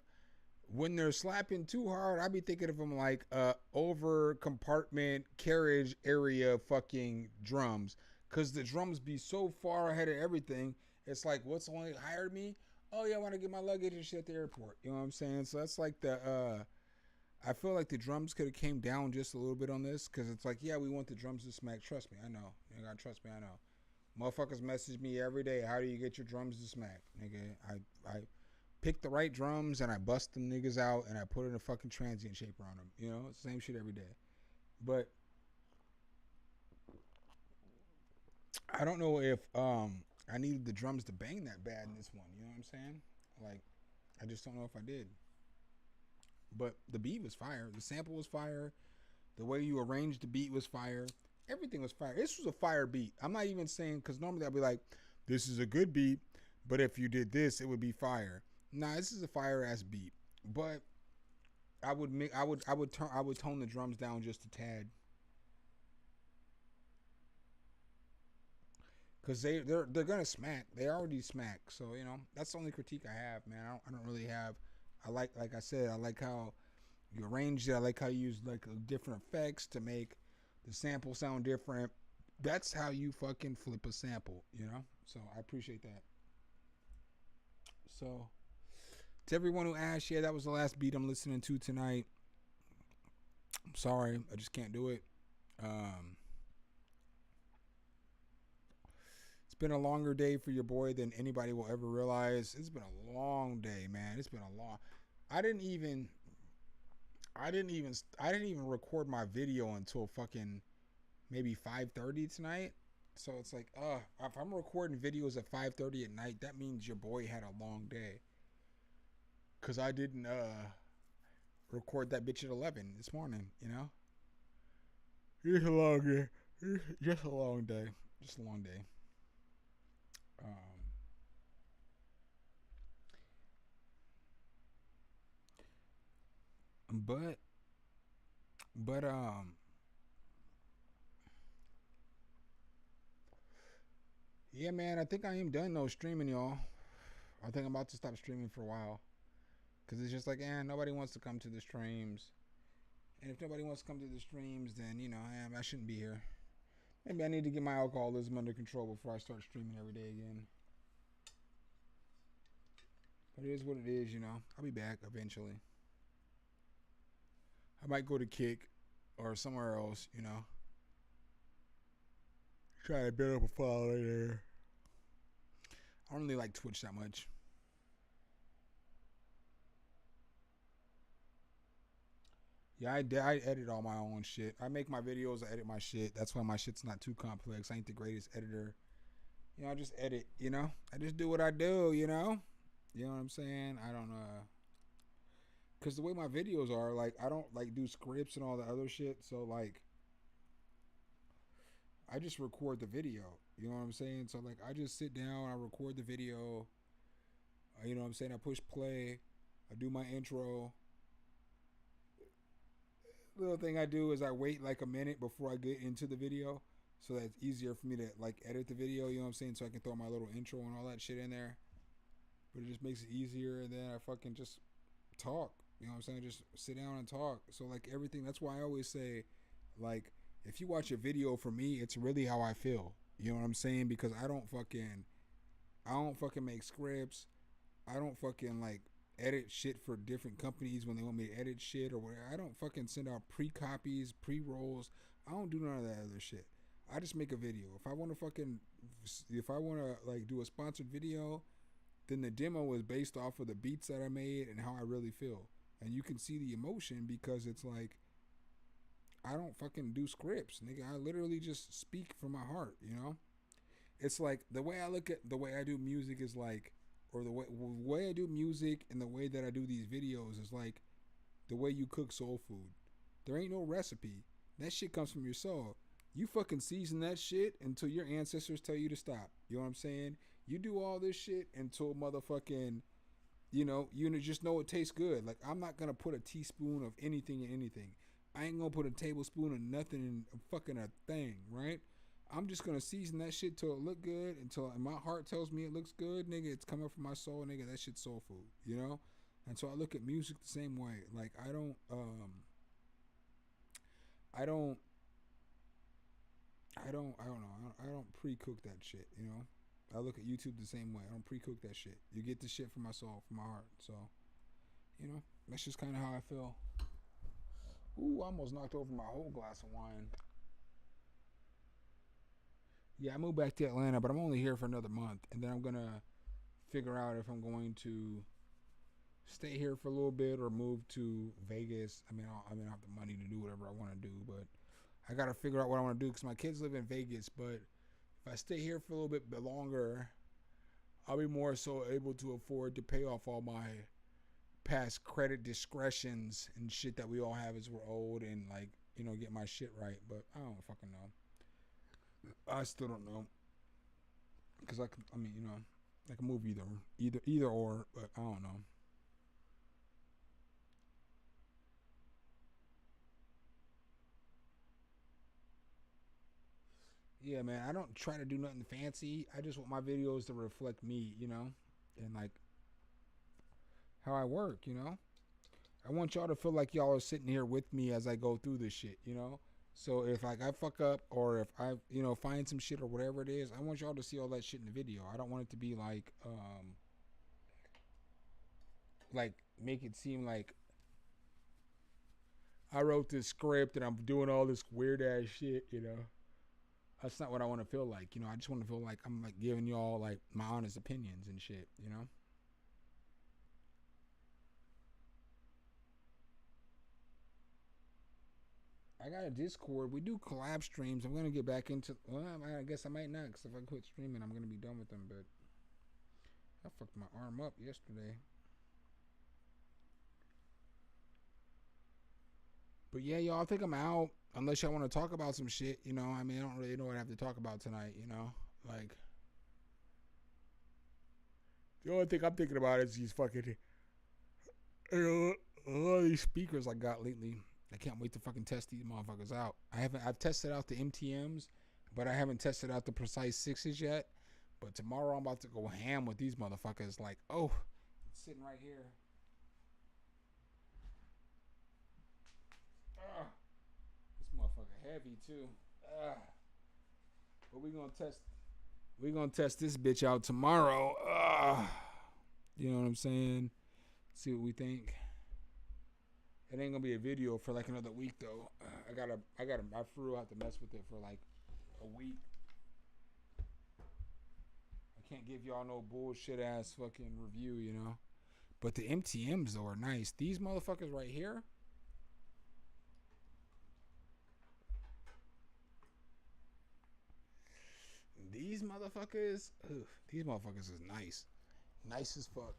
When they're slapping too hard, I'd be thinking of them like over compartment carriage area fucking drums. Cause the drums be so far ahead of everything. It's like, what's the one that hired me? Oh yeah, I want to get my luggage and shit at the airport. You know what I'm saying? So that's like the I feel like the drums could have came down just a little bit on this, because it's like, yeah, we want the drums to smack. Trust me, I know. You gotta trust me, I know. Motherfuckers message me every day. How do you get your drums to smack, nigga? I pick the right drums and I bust them niggas out and I put in a fucking transient shaper on them. You know, it's the same shit every day. But I don't know if I needed the drums to bang that bad in this one. You know what I'm saying? Like, I just don't know if I did. But the beat was fire. The sample was fire. The way you arranged the beat was fire. Everything was fire. This was a fire beat. I'm not even saying, because normally I'd be like, this is a good beat, but if you did this, it would be fire. Nah, this is a fire ass beat. But I would tone the drums down just a tad. Cause they're gonna smack. They already smack. So, you know, that's the only critique I have, man. I don't really have. Like I said, I like how you arranged it. I like how you use like different effects to make the sample sound different. That's how you fucking flip a sample, you know. So I appreciate that. So to everyone who asked, yeah, that was the last beat I'm listening to tonight. I'm sorry, I just can't do it. It's been a longer day for your boy than anybody will ever realize. It's been a long day, man. It's been a long. I didn't even record my video until fucking maybe 5:30 tonight. So it's like, if I'm recording videos at 5:30 at night, that means your boy had a long day. Cause I didn't record that bitch at 11 this morning, you know? It's a long day. Just a long day. Just a long day. But yeah, man, I think I am done though streaming, y'all. I think I'm about to stop streaming for a while. Cause it's just like, nobody wants to come to the streams. And if nobody wants to come to the streams, then, you know, I shouldn't be here. Maybe I need to get my alcoholism under control before I start streaming every day again. But it is what it is, you know. I'll be back eventually. I might go to Kick or somewhere else, you know. Try to build up a following there. I don't really like Twitch that much. Yeah, I edit all my own shit. I make my videos, I edit my shit. That's why my shit's not too complex. I ain't the greatest editor. You know, I just edit, you know? I just do what I do, you know? You know what I'm saying? I don't because the way my videos are, like, I don't like do scripts and all the other shit. So like, I just record the video. You know what I'm saying? So like, I just sit down, I record the video. You know what I'm saying? I push play. I do my intro. Little thing I do is I wait like a minute before I get into the video, so that it's easier for me to like edit the video. You know what I'm saying? So I can throw my little intro and all that shit in there. But it just makes it easier, and then I fucking just talk. You know what I'm saying? Just sit down and talk. So like everything. That's why I always say, like, if you watch a video for me, it's really how I feel. You know what I'm saying? Because I don't fucking make scripts. I don't fucking like edit shit for different companies when they want me to edit shit or whatever. I don't fucking send out pre-copies, pre-rolls. I don't do none of that other shit. I just make a video. If I want to like do a sponsored video, then the demo is based off of the beats that I made and how I really feel. And you can see the emotion because it's like, I don't fucking do scripts, nigga. I literally just speak from my heart, you know? It's like the way I look at the way I do music is like, or the way I do music and the way that I do these videos is like the way you cook soul food. There ain't no recipe. That shit comes from your soul. You fucking season that shit until your ancestors tell you to stop. You know what I'm saying? You do all this shit until motherfucking, you just know it tastes good. Like, I'm not going to put a teaspoon of anything in anything. I ain't going to put a tablespoon of nothing in fucking a thing, right? I'm just going to season that shit till it look good, until my heart tells me it looks good, nigga. It's coming from my soul, nigga. That shit's soul food, you know? And so I look at music the same way. Like, I don't pre-cook that shit, you know? I look at YouTube the same way. I don't pre-cook that shit. You get the shit from my soul, from my heart. So, that's just kind of how I feel. Ooh, I almost knocked over my whole glass of wine. Yeah, I moved back to Atlanta, but I'm only here for another month, and then I'm gonna figure out if I'm going to stay here for a little bit or move to Vegas. I mean, I don't have the money to do whatever I want to do, but I gotta figure out what I want to do because my kids live in Vegas. But if I stay here for a little bit longer, I'll be more so able to afford to pay off all my past credit discretions and shit that we all have as we're old and like, you know, get my shit right. But I don't fucking know. I still don't know. Cause I mean, you know, I can move either or, but I don't know. Yeah, man, I don't try to do nothing fancy. I just want my videos to reflect me, you know, and like how I work, you know. I want y'all to feel like y'all are sitting here with me as I go through this shit, you know. So if like I fuck up or if I, you know, find some shit or whatever it is, I want y'all to see all that shit in the video. I don't want it to be like make it seem like I wrote this script and I'm doing all this weird ass shit, you know. That's not what I want to feel like, you know. I just want to feel like I'm like giving y'all like my honest opinions and shit, you know. I got a Discord. We do collab streams. I'm gonna get back into. Well, I guess I might not, because if I quit streaming, I'm gonna be done with them. But I fucked my arm up yesterday. But yeah, y'all, I think I'm out. Unless y'all want to talk about some shit, you know. I mean, I don't really know what I have to talk about tonight, you know. Like, the only thing I'm thinking about is these fucking, you know, all these speakers I got lately. I can't wait to fucking test these motherfuckers out. I've tested out the MTMs, but I haven't tested out the Precise 6s yet. But tomorrow I'm about to go ham with these motherfuckers. Like, oh, it's sitting right here. This motherfucker heavy too. But we gonna test this bitch out tomorrow. You know what I'm saying? See what we think. It ain't gonna be a video for like another week though. I for real have to mess with it for like a week. I can't give y'all no bullshit ass fucking review, you know. But the MTMs though are nice. These motherfuckers right here. These motherfuckers is nice. Nice as fuck.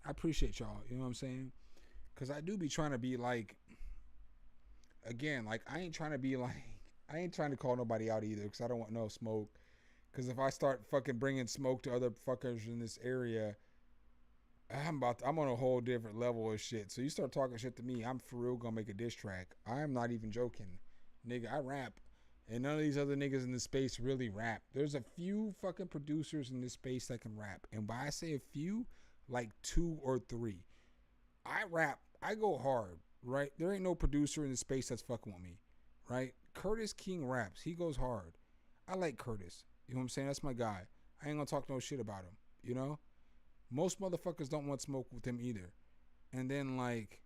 I appreciate y'all, you know what I'm saying? Because I do be trying to be like, again, like I ain't trying to call nobody out either because I don't want no smoke. Because if I start fucking bringing smoke to other fuckers in this area, I'm on a whole different level of shit. So you start talking shit to me, I'm for real gonna make a diss track. I'm not even joking. Nigga, I rap. And none of these other niggas in this space really rap. There's a few fucking producers in this space that can rap. And by I say a few, like 2 or 3. I rap. I go hard, right? There ain't no producer in the space that's fucking with me, right? Curtis King raps. He goes hard. I like Curtis. You know what I'm saying? That's my guy. I ain't gonna talk no shit about him, you know? Most motherfuckers don't want smoke with him either. And then, like,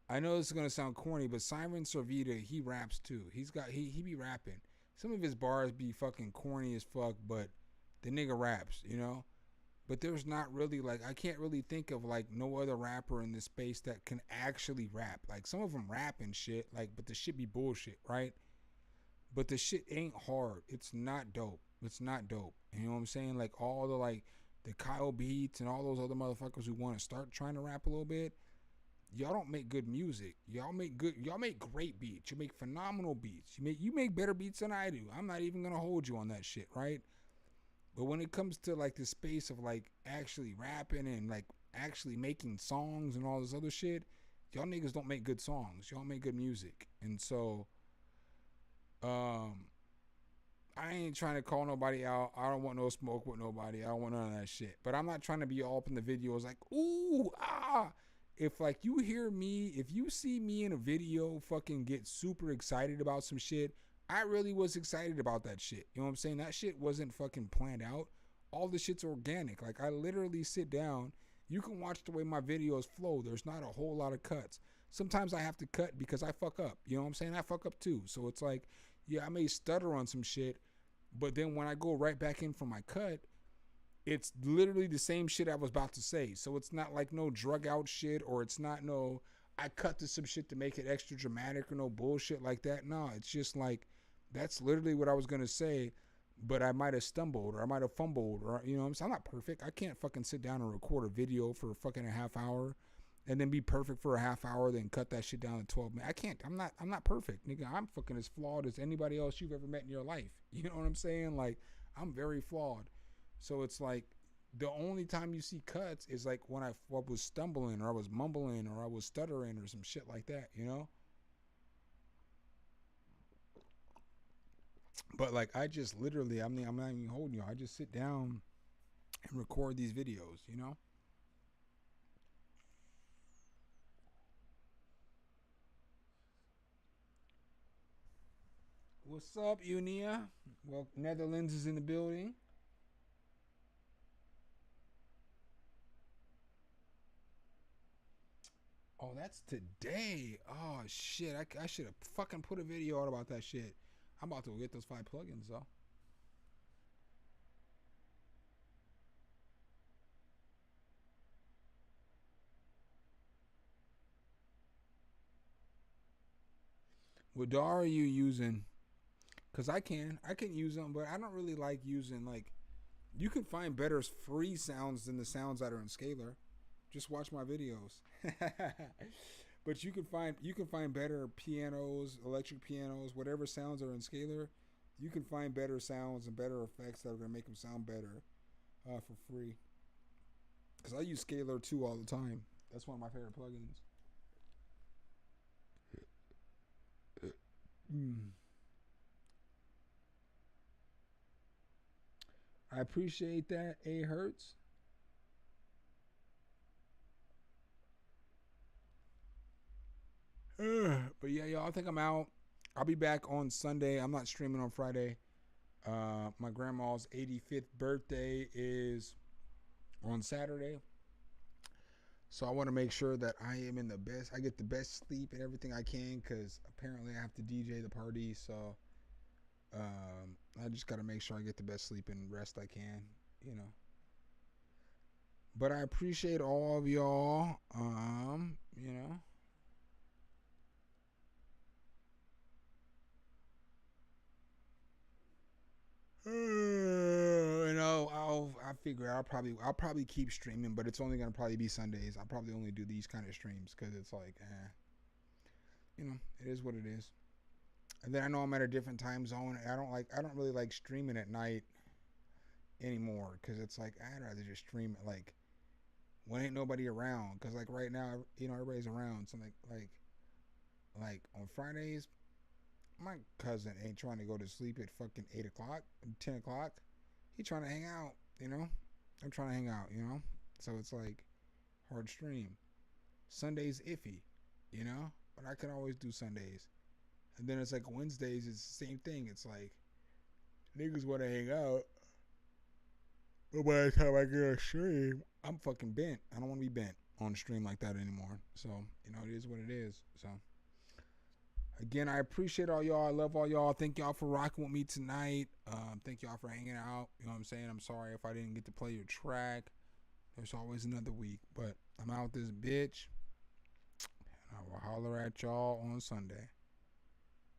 I know this is gonna sound corny, but Simon Servita, he raps too. He be rapping. Some of his bars be fucking corny as fuck, but the nigga raps, you know? But there's not really, like, I can't really think of, like, no other rapper in this space that can actually rap. Like, some of them rap and shit, like, but the shit be bullshit, right? But the shit ain't hard. It's not dope. It's not dope. You know what I'm saying? Like, all the, like, the Kyle Beats and all those other motherfuckers who want to start trying to rap a little bit, y'all don't make good music. Y'all make great beats. You make phenomenal beats. You make better beats than I do. I'm not even going to hold you on that shit, right? But when it comes to like the space of like actually rapping and like actually making songs and all this other shit, y'all niggas don't make good songs. Y'all make good music. And so I ain't trying to call nobody out. I don't want no smoke with nobody. I don't want none of that shit. But I'm not trying to be all up in the videos like, ooh, ah. If like you hear me, if you see me in a video fucking get super excited about some shit, I really was excited about that shit. You know what I'm saying? That shit wasn't fucking planned out. All the shit's organic. Like, I literally sit down. You can watch the way my videos flow. There's not a whole lot of cuts. Sometimes I have to cut because I fuck up. You know what I'm saying? I fuck up too. So it's like, yeah, I may stutter on some shit, but then when I go right back in for my cut, it's literally the same shit I was about to say. So it's not like no drug out shit, or it's not no, I cut to some shit to make it extra dramatic or no bullshit like that. No, it's just like, that's literally what I was going to say, but I might have stumbled or I might have fumbled, or, you know what I'm saying? I'm not perfect. I can't fucking sit down and record a video for fucking a half hour and then be perfect for a half hour, then cut that shit down to 12 minutes. I can't. I'm not perfect, nigga. I'm fucking as flawed as anybody else you've ever met in your life. You know what I'm saying? Like, I'm very flawed. So it's like, the only time you see cuts is like when I was stumbling or I was mumbling or I was stuttering or some shit like that, you know? But like, I just literally, I'm not even holding you. I just sit down and record these videos, you know? What's up, Unia? Well, Netherlands is in the building. Oh, that's today. Oh, shit. I should have fucking put a video out about that shit. I'm about to go get those 5 plugins, though. What DAW are you using? Because I can use them, but I don't really like using, like, you can find better free sounds than the sounds that are in Scalar. Just watch my videos. But you can find better pianos, electric pianos, whatever sounds are in Scalar. You can find better sounds and better effects that are gonna make them sound better for free. Because I use Scalar 2 all the time. That's one of my favorite plugins. I appreciate that, A Hertz. But yeah, y'all, I think I'm out. I'll be back on Sunday. I'm not streaming on Friday. My grandma's 85th birthday is on Saturday. So I want to make sure that I am in the best, I get the best sleep and everything I can, because apparently I have to DJ the party. So I just got to make sure I get the best sleep and rest I can, you know. But I appreciate all of y'all, you know. You know, I figure I'll probably keep streaming, but it's only gonna probably be Sundays. I'll probably only do these kind of streams because it's like, you know, it is what it is. And then I know I'm at a different time zone. I don't really like streaming at night anymore, because it's like, I'd rather just stream it like when ain't nobody around. Because like right now, you know, everybody's around. So like on Fridays, my cousin ain't trying to go to sleep at fucking 8 o'clock, 10 o'clock. He trying to hang out, you know? I'm trying to hang out, you know? So it's like, hard stream. Sunday's iffy, you know? But I can always do Sundays. And then it's like Wednesdays, it's the same thing. It's like, niggas want to hang out. But by the time I get a stream, I'm fucking bent. I don't want to be bent on a stream like that anymore. So, you know, it is what it is. So, again, I appreciate all y'all. I love all y'all. Thank y'all for rocking with me tonight. Thank y'all for hanging out. You know what I'm saying? I'm sorry if I didn't get to play your track. There's always another week. But I'm out this bitch. And I will holler at y'all on Sunday.